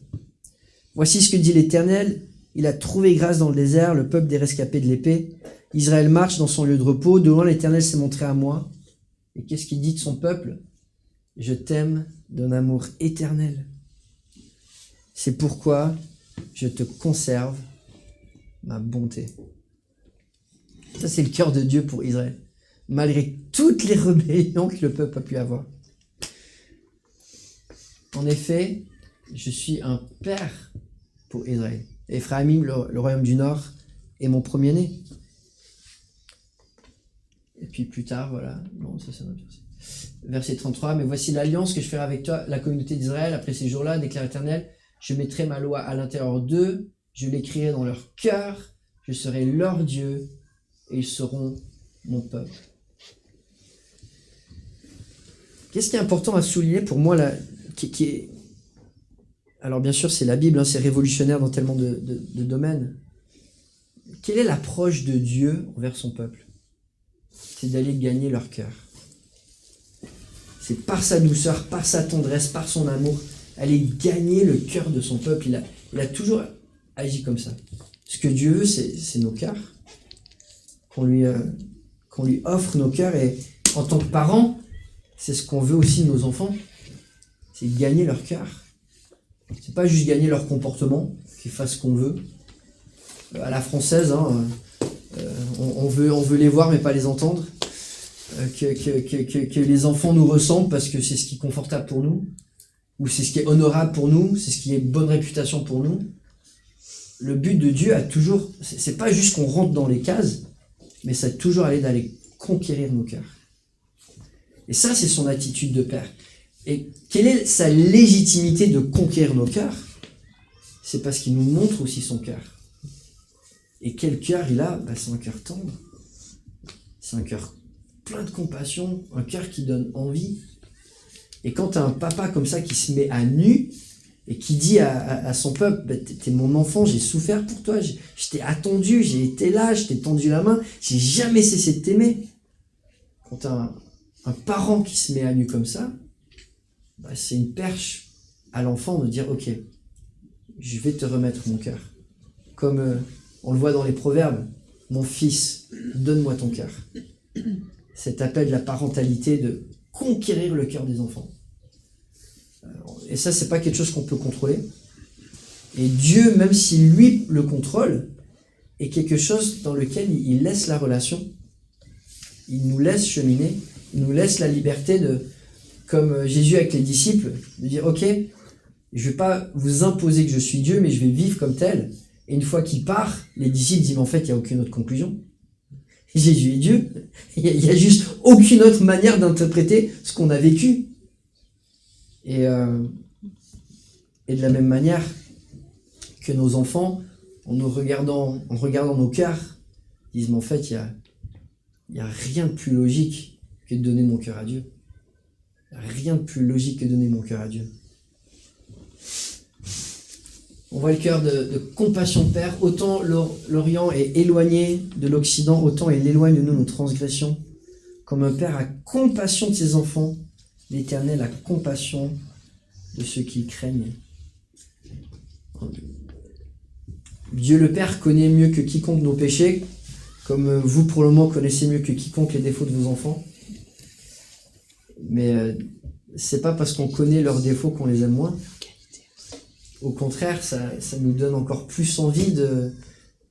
Voici ce que dit l'Éternel, il a trouvé grâce dans le désert, le peuple des rescapés de l'épée. Israël marche dans son lieu de repos, de loin l'Éternel s'est montré à moi. Et qu'est-ce qu'il dit de son peuple? Je t'aime d'un amour éternel. C'est pourquoi je te conserve ma bonté. Ça, c'est le cœur de Dieu pour Israël, malgré toutes les rébellions que le peuple a pu avoir. En effet, je suis un père pour Israël. Éphraïm, le royaume du Nord, est mon premier-né. Et puis plus tard, voilà, non, ça c'est un autre verset. Verset 33, mais voici l'alliance que je ferai avec toi, la communauté d'Israël, après ces jours-là, déclare l'Éternel, je mettrai ma loi à l'intérieur d'eux, je l'écrirai dans leur cœur, je serai leur Dieu, et ils seront mon peuple. Qu'est-ce qui est important à souligner pour moi, là, qui est... Alors bien sûr, c'est la Bible, hein, c'est révolutionnaire dans tellement de domaines. Quelle est l'approche de Dieu envers son peuple? C'est d'aller gagner leur cœur. C'est par sa douceur, par sa tendresse, par son amour, aller gagner le cœur de son peuple. Il a toujours agi comme ça. Ce que Dieu veut, c'est nos cœurs. Qu'on lui offre nos cœurs. Et en tant que parents, c'est ce qu'on veut aussi de nos enfants. C'est gagner leur cœur. C'est pas juste gagner leur comportement, qu'ils fassent ce qu'on veut. À la française, hein, on veut les voir mais pas les entendre. Que les enfants nous ressemblent parce que c'est ce qui est confortable pour nous, ou c'est ce qui est honorable pour nous, c'est ce qui est bonne réputation pour nous. Le but de Dieu a toujours, c'est pas juste qu'on rentre dans les cases, mais c'est toujours d'aller conquérir nos cœurs. Et ça, c'est son attitude de père. Et quelle est sa légitimité de conquérir nos cœurs? C'est parce qu'il nous montre aussi son cœur. Et quel cœur il a? C'est un cœur tendre. C'est un cœur plein de compassion, un cœur qui donne envie. Et quand tu as un papa comme ça qui se met à nu et qui dit à son peuple, t'es mon enfant, j'ai souffert pour toi, je t'ai attendu, j'ai été là, je t'ai tendu la main, j'ai jamais cessé de t'aimer. Quand tu as un parent qui se met à nu comme ça, c'est une perche à l'enfant de dire, ok, je vais te remettre mon cœur. Comme on le voit dans les proverbes, mon fils, donne-moi ton cœur. Cet appel de la parentalité, conquérir le cœur des enfants. Et ça, c'est pas quelque chose qu'on peut contrôler. Et Dieu, même si lui le contrôle, est quelque chose dans lequel il laisse la relation. Il nous laisse cheminer, il nous laisse la liberté de, comme Jésus avec les disciples, de dire, ok, je vais pas vous imposer que je suis Dieu, mais je vais vivre comme tel. Et une fois qu'il part, les disciples disent, mais en fait, il n'y a aucune autre conclusion. Jésus est Dieu. Il y a juste aucune autre manière d'interpréter ce qu'on a vécu. Et de la même manière que nos enfants, en regardant nos cœurs, disent, mais en fait, il y a rien de plus logique que de donner mon cœur à Dieu. Il n'y a rien de plus logique que de donner mon cœur à Dieu. On voit le cœur de compassion de Père. Autant l'Orient est éloigné de l'Occident, autant il éloigne de nous nos transgressions. Comme un Père a compassion de ses enfants, l'Éternel a compassion de ceux qui le craignent. Dieu le Père connaît mieux que quiconque nos péchés, comme vous pour le moment connaissez mieux que quiconque les défauts de vos enfants. Mais c'est pas parce qu'on connaît leurs défauts qu'on les aime moins. Au contraire, ça nous donne encore plus envie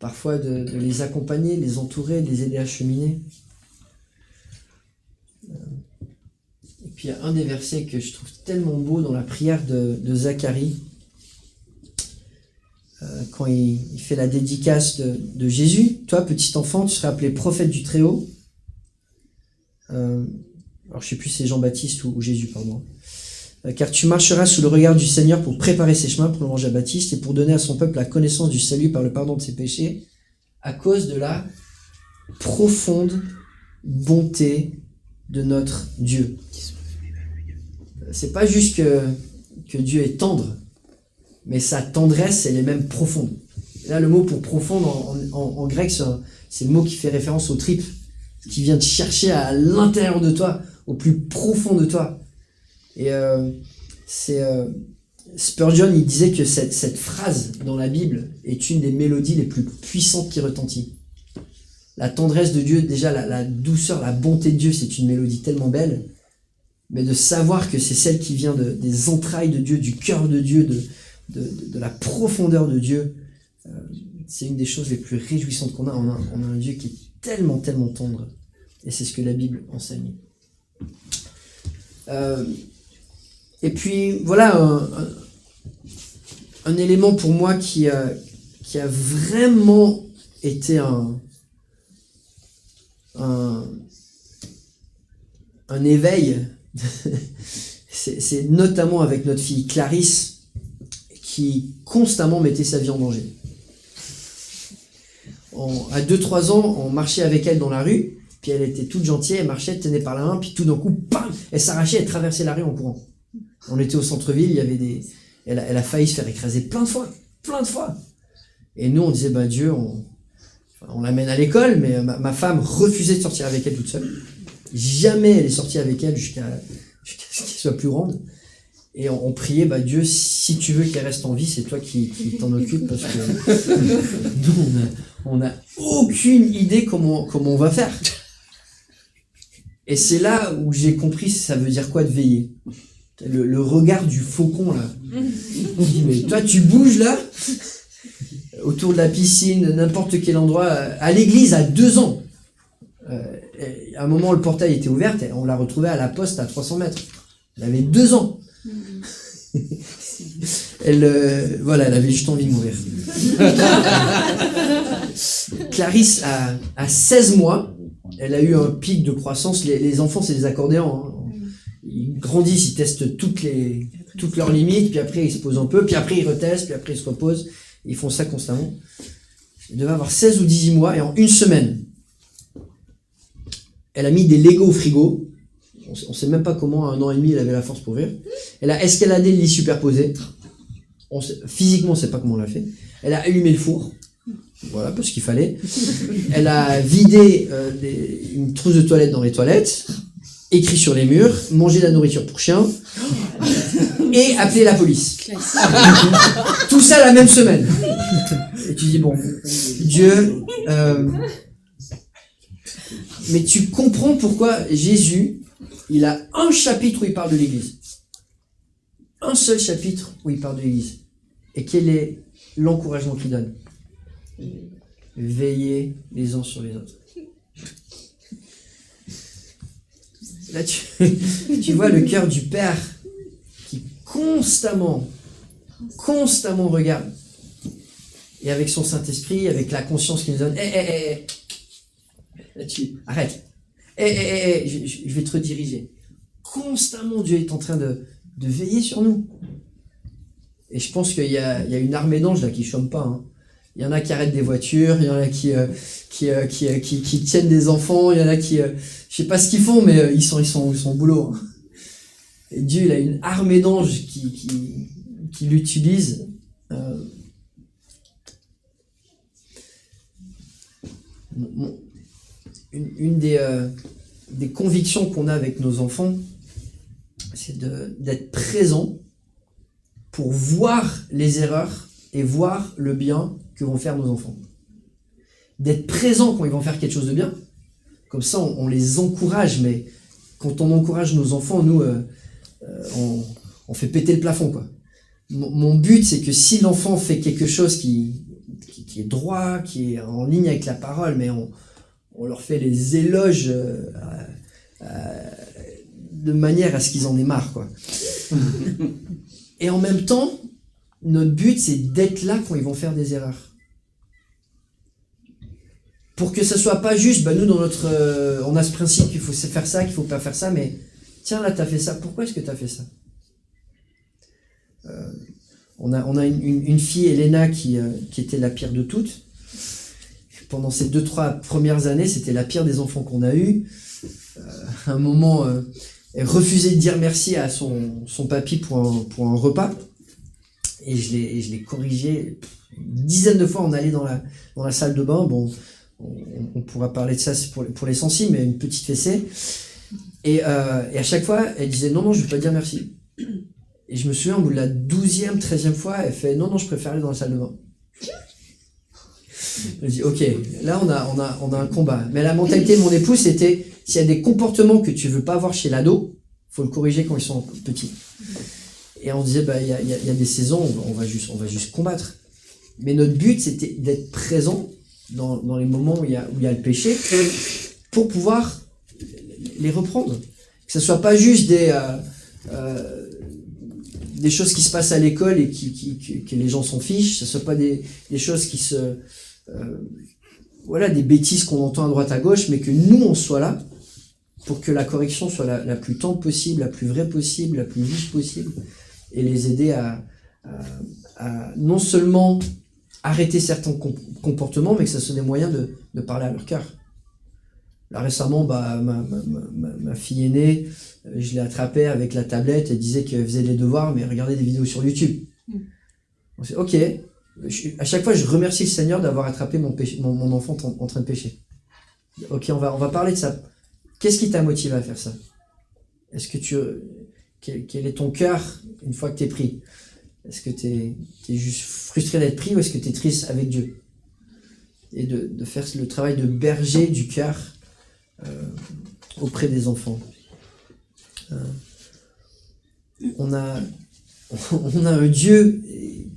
parfois de les accompagner, de les entourer, de les aider à cheminer. Et puis il y a un des versets que je trouve tellement beau dans la prière de Zacharie, quand il fait la dédicace de Jésus. Toi, petit enfant, tu seras appelé prophète du Très-Haut. Alors je sais plus si c'est Jean-Baptiste ou Jésus, pardon. Car tu marcheras sous le regard du Seigneur pour préparer ses chemins, prolonge Jean-Baptiste, et pour donner à son peuple la connaissance du salut par le pardon de ses péchés, à cause de la profonde bonté de notre Dieu. C'est pas juste que Dieu est tendre, mais sa tendresse, elle est même profonde. Là, le mot pour profonde en grec, c'est le mot qui fait référence aux tripes, qui vient te chercher à l'intérieur de toi, au plus profond de toi. Et Spurgeon, il disait que cette phrase dans la Bible est une des mélodies les plus puissantes qui retentit. La tendresse de Dieu, déjà la douceur, la bonté de Dieu, c'est une mélodie tellement belle, mais de savoir que c'est celle qui vient des entrailles de Dieu, du cœur de Dieu, de la profondeur de Dieu, c'est une des choses les plus réjouissantes qu'on a. On a un Dieu qui est tellement, tellement tendre, et c'est ce que la Bible enseigne. Et puis voilà un élément pour moi qui a vraiment été un éveil. c'est notamment avec notre fille Clarisse, qui constamment mettait sa vie en danger. À 2-3 ans, on marchait avec elle dans la rue, puis elle était toute gentille, elle marchait, elle tenait par la main, puis tout d'un coup, bam, elle s'arrachait, elle traversait la rue en courant. On était au centre-ville, il y avait elle a failli se faire écraser plein de fois. Et nous, on disait, bah Dieu, on l'amène à l'école, mais ma femme refusait de sortir avec elle toute seule. Jamais elle est sortie avec elle jusqu'à ce qu'elle soit plus grande. Et on priait, bah Dieu, si tu veux qu'elle reste en vie, c'est toi qui t'en occupe, parce que nous, on n'a aucune idée comment on va faire. Et c'est là où j'ai compris ça veut dire quoi de veiller. Le regard du faucon, là. On dit, mais toi, tu bouges, là, autour de la piscine, n'importe quel endroit, à l'église, à 2 ans. À un moment, le portail était ouvert, et on l'a retrouvée à la poste à 300 mètres. Elle avait 2 ans. Elle avait juste envie de mourir. Clarisse, à 16 mois, elle a eu un pic de croissance. Les enfants, c'est des accordéons. Hein. Ils grandissent, ils testent toutes leurs limites, puis après ils se posent un peu, puis après ils retestent, puis après ils se reposent. Ils font ça constamment. Elle devait avoir 16 ou 18 mois, et en 1 semaine, elle a mis des Legos au frigo. On sait même pas comment, à 1 an et demi, elle avait la force pour ouvrir. Elle a escaladé le lit superposé. Physiquement, on sait pas comment on l'a fait. Elle a allumé le four. Voilà, parce qu'il fallait. Elle a vidé une trousse de toilette dans les toilettes, écrit sur les murs, mangé de la nourriture pour chien, et appelé la police. Tout ça la même semaine. Et tu dis, bon, Dieu... mais tu comprends pourquoi Jésus il a un chapitre où il parle de l'Église. Un seul chapitre où il parle de l'Église. Et quel est l'encouragement qu'il donne? Veillez les uns sur les autres. Là, tu vois le cœur du Père qui constamment regarde. Et avec son Saint-Esprit, avec la conscience qu'il nous donne, là, arrête. Je vais te rediriger. Constamment, Dieu est en train de veiller sur nous. Et je pense qu'il y a une armée d'anges là qui ne chôment pas. Hein. Il y en a qui arrêtent des voitures, il y en a qui tiennent des enfants, il y en a qui... je sais pas ce qu'ils font, mais ils sont au boulot. Hein. Et Dieu, il a une armée d'anges qui l'utilise. Une des convictions qu'on a avec nos enfants, c'est d'être présent pour voir les erreurs et voir le bien que vont faire nos enfants. D'être présent quand ils vont faire quelque chose de bien, comme ça on les encourage, mais quand on encourage nos enfants, nous, on fait péter le plafond, quoi. Mon but, c'est que si l'enfant fait quelque chose qui est droit, qui est en ligne avec la parole, mais on leur fait les éloges de manière à ce qu'ils en aient marre, quoi. Et en même temps, notre but, c'est d'être là quand ils vont faire des erreurs. Pour que ça soit pas juste, nous, dans notre... on a ce principe qu'il faut faire ça, qu'il faut pas faire ça, mais tiens, là, tu as fait ça. Pourquoi est-ce que tu as fait ça? On a une fille, Elena, qui était la pire de toutes. Pendant ces 2-3 premières années, c'était la pire des enfants qu'on a eu. À un moment, elle refusait de dire merci à son papy pour un repas. Et je l'ai corrigé une dizaine de fois. On allait dans la salle de bain. Bon, on pourra parler de ça pour les sensibles, mais une petite fessée. Et à chaque fois, elle disait non, je ne veux pas dire merci. Et je me souviens, au bout de la 12e, 13e fois, elle fait non, je préfère aller dans la salle de bain. Je dis ok, là on a un combat. Mais la mentalité de mon épouse, c'était s'il y a des comportements que tu veux pas voir chez l'ado, faut le corriger quand ils sont petits. Et on disait il y a des saisons, on va juste combattre. Mais notre but, c'était d'être présent dans les moments où il y a le péché pour pouvoir les reprendre. Que ce soit pas juste des choses qui se passent à l'école et que les gens s'en fichent, que ce soit pas des choses qui se... des bêtises qu'on entend à droite à gauche, mais que nous, on soit là pour que la correction soit la plus tendre possible, la plus vraie possible, la plus vive possible, et les aider à non seulement arrêter certains comportements, mais que ça soit des moyens de parler à leur cœur. Là récemment, ma fille aînée, je l'ai attrapée avec la tablette, elle disait qu'elle faisait des devoirs, mais elle regardait des vidéos sur YouTube. On s'est dit, ok, à chaque fois je remercie le Seigneur d'avoir attrapé mon enfant en train de pécher. Ok, on va parler de ça. Qu'est-ce qui t'a motivé à faire ça? Est-ce que quel est ton cœur une fois que t'es pris? Est-ce que t'es juste frustré d'être pris ou est-ce que t'es triste avec Dieu? Et de faire le travail de berger du cœur auprès des enfants. On a un Dieu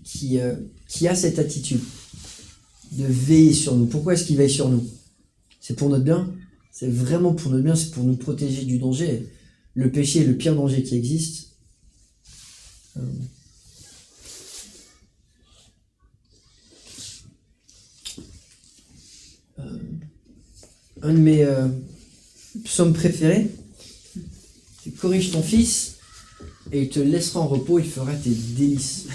qui a cette attitude de veiller sur nous. Pourquoi est-ce qu'il veille sur nous? C'est pour notre bien. C'est vraiment pour notre bien, c'est pour nous protéger du danger. Le péché est le pire danger qui existe. Un de mes psaumes préférés, c'est « Corrige ton fils et il te laissera en repos, il fera tes délices ».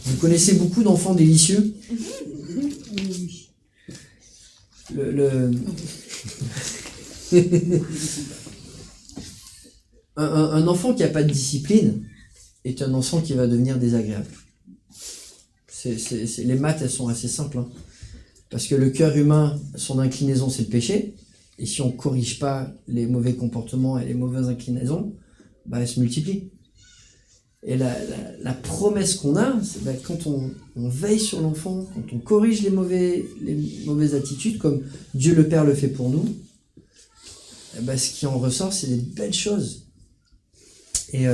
Vous connaissez beaucoup d'enfants délicieux? Un enfant qui n'a pas de discipline est un enfant qui va devenir désagréable. Les maths, elles sont assez simples. Hein. Parce que le cœur humain, son inclinaison, c'est le péché. Et si on ne corrige pas les mauvais comportements et les mauvaises inclinaisons, elles se multiplient. Et la promesse qu'on a, c'est quand on veille sur l'enfant, quand on corrige les mauvaises attitudes, comme Dieu le Père le fait pour nous, ce qui en ressort, c'est des belles choses. Et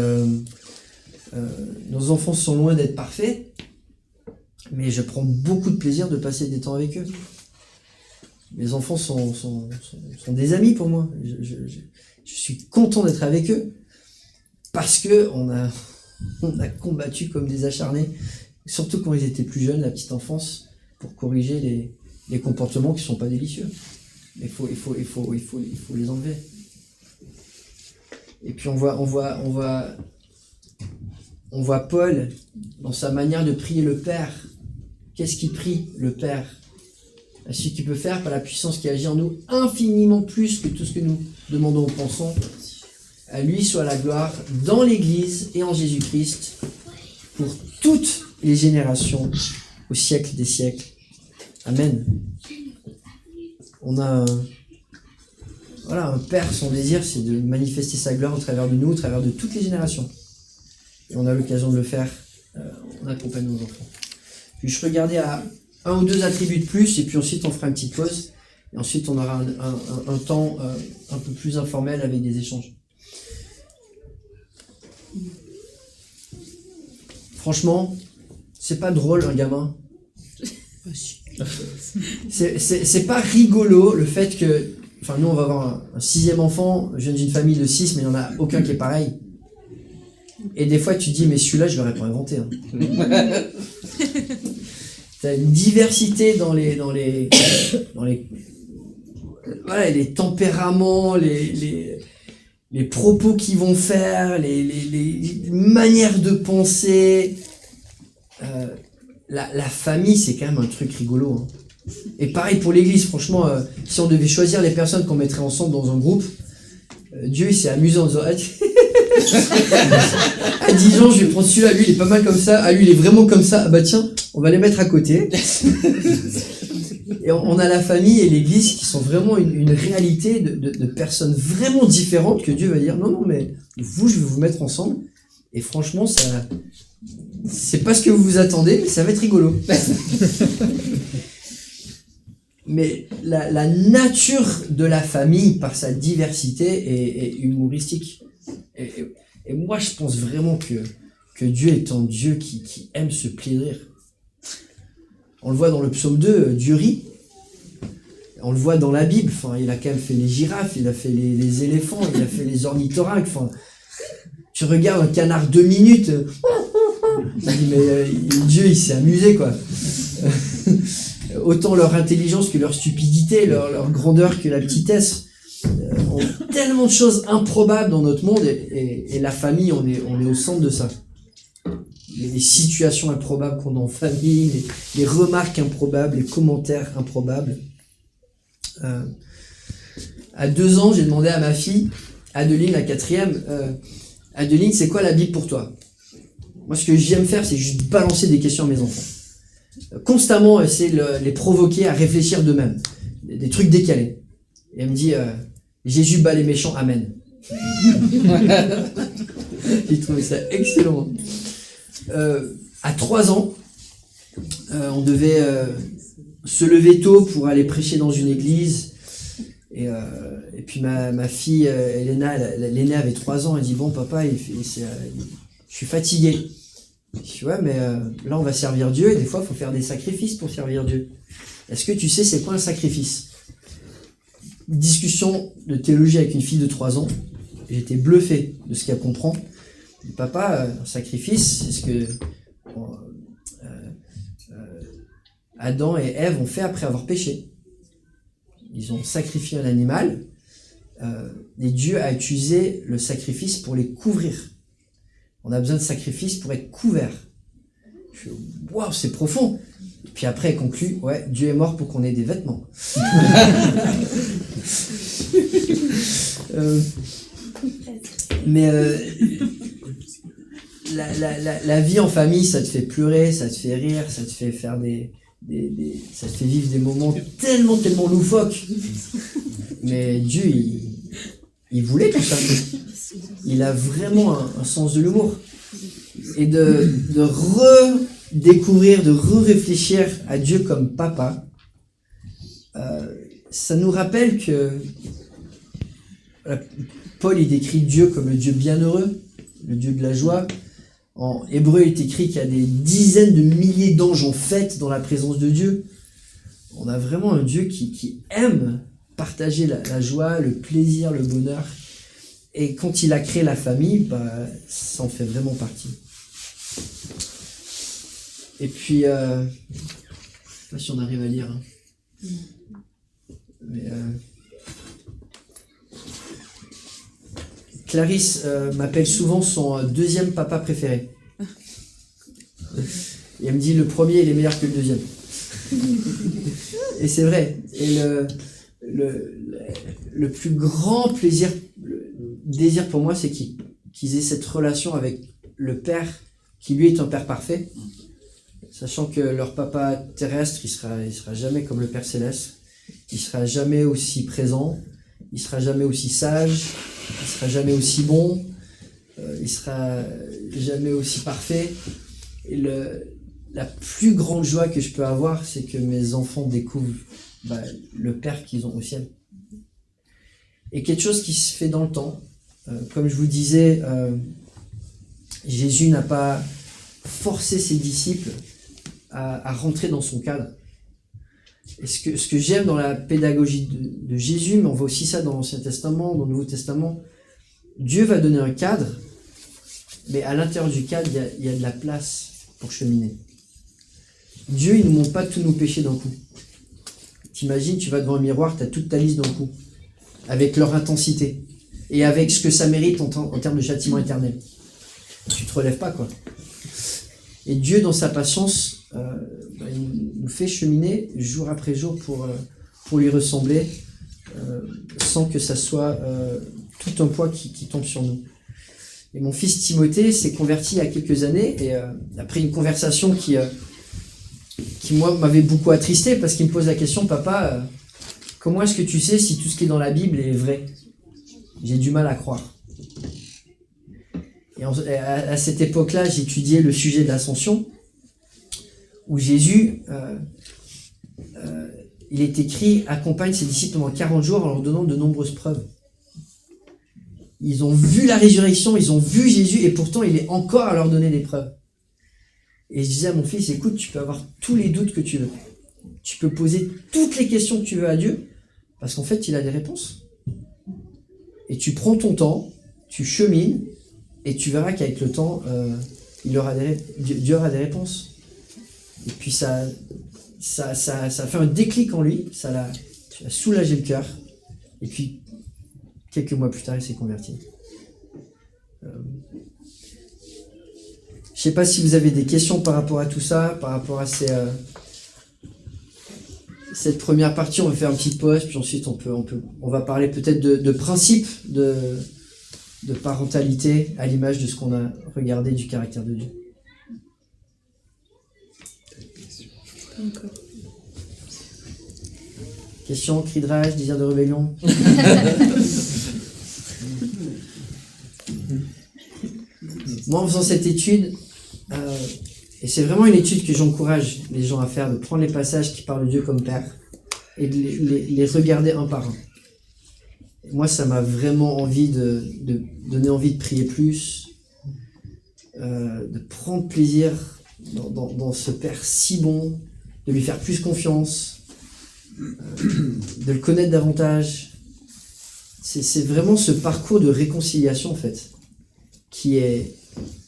nos enfants sont loin d'être parfaits, mais je prends beaucoup de plaisir de passer des temps avec eux. Mes enfants sont des amis pour moi. Je suis content d'être avec eux parce que on a combattu comme des acharnés, surtout quand ils étaient plus jeunes, la petite enfance, pour corriger les comportements qui sont pas délicieux. Il faut les enlever. Et puis on voit Paul dans sa manière de prier le Père. Qu'est-ce qu'il prie, le Père? À celui qui peut faire par la puissance qui agit en nous infiniment plus que tout ce que nous demandons ou pensons. À lui soit la gloire dans l'Église et en Jésus-Christ pour toutes les générations au siècle des siècles. Amen. On a un Père, son désir, c'est de manifester sa gloire au travers de nous, au travers de toutes les générations. Et on a l'occasion de le faire en accompagnant nos enfants. Puis je regardais à 1 ou 2 attributs de plus, et puis ensuite on fera une petite pause, et ensuite on aura un temps un peu plus informel avec des échanges. Franchement, c'est pas drôle un gamin. C'est pas rigolo le fait que, enfin nous on va avoir un 6e enfant, je viens d'une famille de 6, mais il n'y en a aucun qui est pareil. Et des fois tu te dis mais celui-là je l'aurais pas inventé. Hein. T'as une diversité dans les tempéraments, les propos qu'ils vont faire, les manières de penser. La famille, c'est quand même un truc rigolo. Hein. Et pareil pour l'église, franchement, si on devait choisir les personnes qu'on mettrait ensemble dans un groupe, Dieu il s'est amusé en disant à Dijon, je vais prendre celui-là, lui il est pas mal comme ça, lui il est vraiment comme ça, bah tiens, on va les mettre à côté. Et on a la famille et l'église qui sont vraiment une réalité de personnes vraiment différentes que Dieu va dire non mais vous je vais vous mettre ensemble et franchement ça c'est pas ce que vous vous attendez mais ça va être rigolo. Mais la nature de la famille par sa diversité est humoristique et moi je pense vraiment que Dieu est un Dieu qui aime se plier de rire. On le voit dans le psaume 2, Dieu rit. On le voit dans la Bible, enfin, il a quand même fait les girafes, il a fait les éléphants, il a fait les ornithorynques. Enfin, tu regardes un canard 2 minutes, tu dis, mais Dieu il s'est amusé quoi. Autant leur intelligence que leur stupidité, leur grandeur que la petitesse. On a tellement de choses improbables dans notre monde et la famille, on est au centre de ça. Les situations improbables qu'on a en famille, les remarques improbables, les commentaires improbables. À 2 ans, j'ai demandé à ma fille, Adeline, la 4e, Adeline, c'est quoi la Bible pour toi? Moi, ce que j'aime faire, c'est juste balancer des questions à mes enfants. Constamment, essayer de les provoquer à réfléchir d'eux-mêmes. Des trucs décalés. Et elle me dit, Jésus bat les méchants, amen. J'ai trouvé ça excellent. À 3 ans, on devait se lever tôt pour aller prêcher dans une église. Et puis ma fille, Elena, l'aînée avait 3 ans, elle dit, bon papa, je suis fatigué. Je dis, ouais, mais là on va servir Dieu et des fois il faut faire des sacrifices pour servir Dieu. Est-ce que tu sais c'est quoi un sacrifice? Discussion de théologie avec une fille de 3 ans. J'étais bluffé de ce qu'elle comprend. Je dis, papa, un sacrifice, c'est ce que Adam et Ève ont fait après avoir péché. Ils ont sacrifié un animal et Dieu a utilisé le sacrifice pour les couvrir. On a besoin de sacrifice pour être couvert. Je fais, waouh, c'est profond. Puis après, elle conclut, ouais, Dieu est mort pour qu'on ait des vêtements. Mais la vie en famille, ça te fait pleurer, ça te fait rire, ça te fait faire ça te fait vivre des moments tellement loufoques. Mais Dieu, il voulait tout ça. Il a vraiment un sens de l'humour. Et de redécouvrir, de réfléchir à Dieu comme papa, ça nous rappelle que voilà, Paul, il décrit Dieu comme le Dieu bienheureux, le Dieu de la joie. En hébreu, il est écrit qu'il y a des dizaines de milliers d'anges en fête dans la présence de Dieu. On a vraiment un Dieu qui aime partager la joie, le plaisir, le bonheur. Et quand il a créé la famille, ça en fait vraiment partie. Et puis, je ne sais pas si on arrive à lire. Hein. Mais, Clarisse m'appelle souvent son deuxième papa préféré. Et elle me dit le premier il est meilleur que le deuxième. Et c'est vrai. Et le plus grand plaisir, le désir pour moi, c'est qu'ils aient cette relation avec le Père, qui lui est un Père parfait, sachant que leur papa terrestre, il sera jamais comme le Père céleste, il sera jamais aussi présent, il sera jamais aussi sage, il sera jamais aussi bon, il sera jamais aussi parfait. Et la plus grande joie que je peux avoir, c'est que mes enfants découvrent le Père qu'ils ont au ciel. Et quelque chose qui se fait dans le temps. Comme je vous disais, Jésus n'a pas forcé ses disciples à rentrer dans son cadre. Et ce que j'aime dans la pédagogie de Jésus, mais on voit aussi ça dans l'Ancien Testament, dans le Nouveau Testament, Dieu va donner un cadre, mais à l'intérieur du cadre, il y a de la place pour cheminer. Dieu, il ne nous montre pas tous nos péchés d'un coup. T'imagines, tu vas devant un miroir, tu as toute ta liste d'un coup, avec leur intensité, et avec ce que ça mérite en termes de châtiment éternel. Tu te relèves pas, quoi. Et Dieu, dans sa patience, il nous fait cheminer jour après jour pour lui ressembler, sans que ça soit tout un poids qui tombe sur nous. Et mon fils Timothée s'est converti il y a quelques années, et après une conversation qui moi, m'avait beaucoup attristé, parce qu'il me pose la question, papa, comment est-ce que tu sais si tout ce qui est dans la Bible est vrai? J'ai du mal à croire. Et à cette époque-là, j'étudiais le sujet de l'ascension, où Jésus, il est écrit, accompagne ses disciples pendant 40 jours en leur donnant de nombreuses preuves. Ils ont vu la résurrection, ils ont vu Jésus, et pourtant il est encore à leur donner des preuves. Et je disais à mon fils, écoute, tu peux avoir tous les doutes que tu veux. Tu peux poser toutes les questions que tu veux à Dieu, parce qu'en fait, il a des réponses. Et tu prends ton temps, tu chemines, et tu verras qu'avec le temps, Dieu aura des réponses. Et puis ça fait un déclic en lui, ça l'a soulagé le cœur. Et puis, quelques mois plus tard, il s'est converti. Je ne sais pas si vous avez des questions par rapport à tout ça, par rapport à cette première partie. On va faire une petite pause, puis ensuite on va parler peut-être de principes de parentalité à l'image de ce qu'on a regardé du caractère de Dieu. Question, cri de rage, désir de rébellion. Moi, en faisant cette étude, et c'est vraiment une étude que j'encourage les gens à faire, de prendre les passages qui parlent de Dieu comme Père et de les regarder un par un. Et moi, ça m'a vraiment envie de donner envie de prier plus, de prendre plaisir dans ce Père si bon, de lui faire plus confiance, de le connaître davantage. C'est vraiment ce parcours de réconciliation, en fait, qui est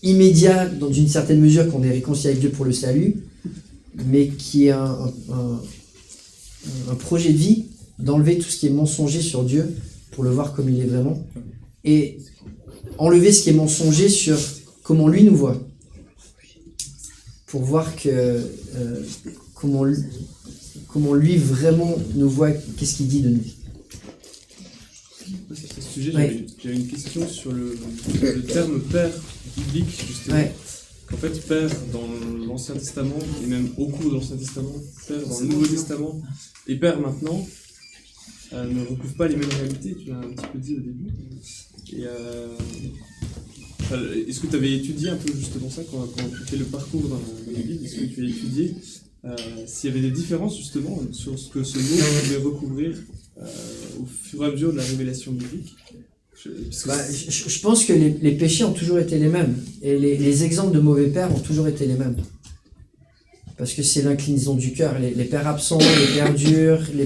immédiat dans une certaine mesure qu'on est réconcilié avec Dieu pour le salut, mais qui est un projet de vie d'enlever tout ce qui est mensonger sur Dieu pour le voir comme il est vraiment, et enlever ce qui est mensonger sur comment lui nous voit, pour voir que comment lui vraiment nous voit, qu'est-ce qu'il dit de nous. À ce sujet, j'avais une question sur le terme père biblique, justement. Ouais. En fait, père dans l'Ancien Testament, et même au cours de l'Ancien Testament, père dans le Nouveau Testament, et père maintenant, ne recouvrent pas les mêmes réalités, tu l'as un petit peu dit au début. Et est-ce que tu avais étudié un peu justement ça quand tu fais le parcours dans la Bible? Est-ce que tu as étudié s'il y avait des différences justement sur ce que ce mot pouvait recouvrir au fur et à mesure de la révélation biblique. Parce que Je pense que les péchés ont toujours été les mêmes. Et les exemples de mauvais pères ont toujours été les mêmes. Parce que c'est l'inclinaison du cœur. Les pères absents, les pères durs, les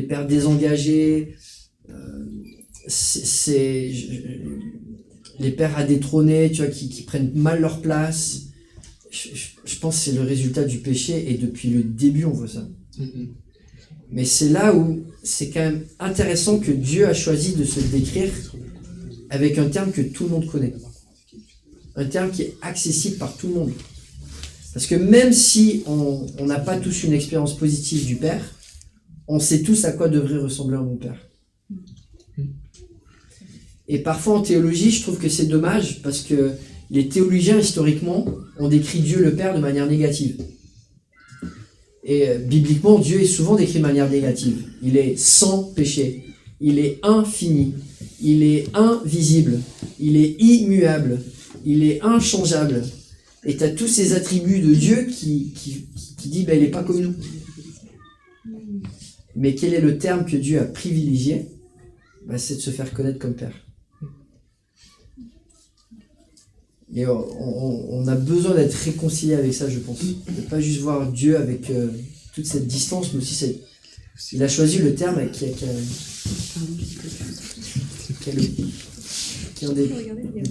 pères désengagés, les pères à détrôner, tu vois, qui prennent mal leur place. Je pense que c'est le résultat du péché, et depuis le début on voit ça. Mais c'est là où c'est quand même intéressant que Dieu a choisi de se décrire avec un terme que tout le monde connaît. Un terme qui est accessible par tout le monde. Parce que même si on n'a pas tous une expérience positive du Père, on sait tous à quoi devrait ressembler un bon Père. Et parfois en théologie, je trouve que c'est dommage, parce que les théologiens, historiquement, ont décrit Dieu le Père de manière négative. Et bibliquement, Dieu est souvent décrit de manière négative. Il est sans péché, il est infini, il est invisible, il est immuable, il est inchangeable. Et tu as tous ces attributs de Dieu qui dit il n'est pas comme nous. Mais quel est le terme que Dieu a privilégié? C'est de se faire connaître comme Père. Et on a besoin d'être réconcilié avec ça, je pense. De ne pas juste voir Dieu avec toute cette distance, mais aussi il a choisi le terme qui est un des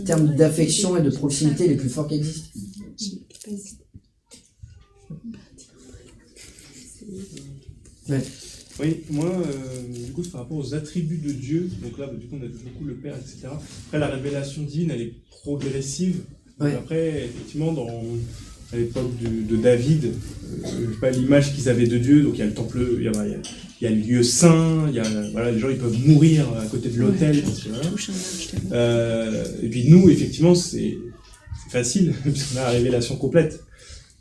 termes d'affection et de proximité les plus forts qui existent. Ouais. Oui, moi, du coup, par rapport aux attributs de Dieu, donc là, du coup, on a vu beaucoup le Père, etc. Après, la révélation divine, elle est progressive. Donc, Ouais. après, effectivement, à l'époque de David, je sais pas l'image qu'ils avaient de Dieu, donc il y a le temple, il y a le lieu saint, voilà, les gens ils peuvent mourir à côté de l'autel. Et puis nous, effectivement, c'est facile, parce qu'on a la révélation complète.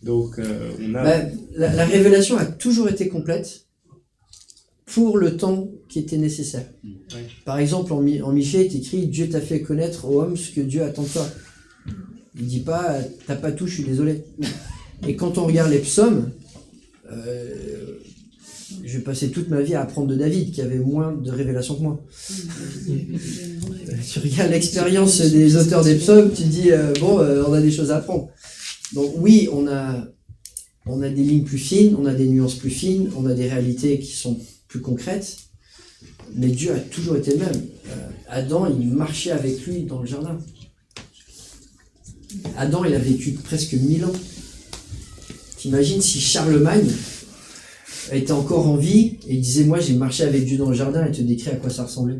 Donc, on a... La révélation a toujours été complète pour le temps qui était nécessaire. Ouais. Par exemple, en Michée, il est écrit « Dieu t'a fait connaître, ô homme, ce que Dieu attend de toi ». Il ne dit pas « t'as pas tout, je suis désolé ». Et quand on regarde les psaumes, je vais passer toute ma vie à apprendre de David, qui avait moins de révélations que moi. Tu regardes l'expérience des auteurs des psaumes, tu te dis on a des choses à apprendre. Donc oui, on a des lignes plus fines, on a des nuances plus fines, on a des réalités qui sont plus concrètes, mais Dieu a toujours été le même. Adam, il marchait avec lui dans le jardin. Adam, il a vécu presque 1000 ans. T'imagines si Charlemagne était encore en vie et il disait « Moi, j'ai marché avec Dieu dans le jardin » et te décrit à quoi ça ressemblait.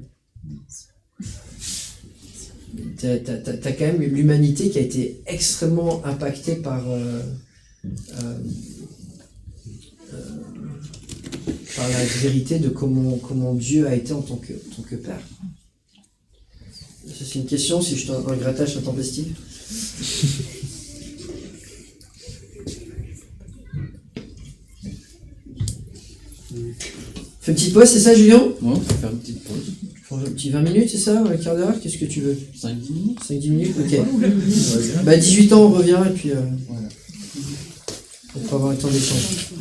T'as quand même l'humanité qui a été extrêmement impactée par la vérité de comment Dieu a été en tant que Père. Ça, c'est une question, si je suis un grattage intempestif. Fais une petite pause, c'est ça, Julien? Ouais, on peut faire une petite pause. Un petit 20 minutes, c'est ça? Un quart d'heure? Qu'est-ce que tu veux? 5-10 minutes. 5-10 minutes? Ok. 18 ans, on revient et puis Voilà. on pourra avoir un temps d'échange.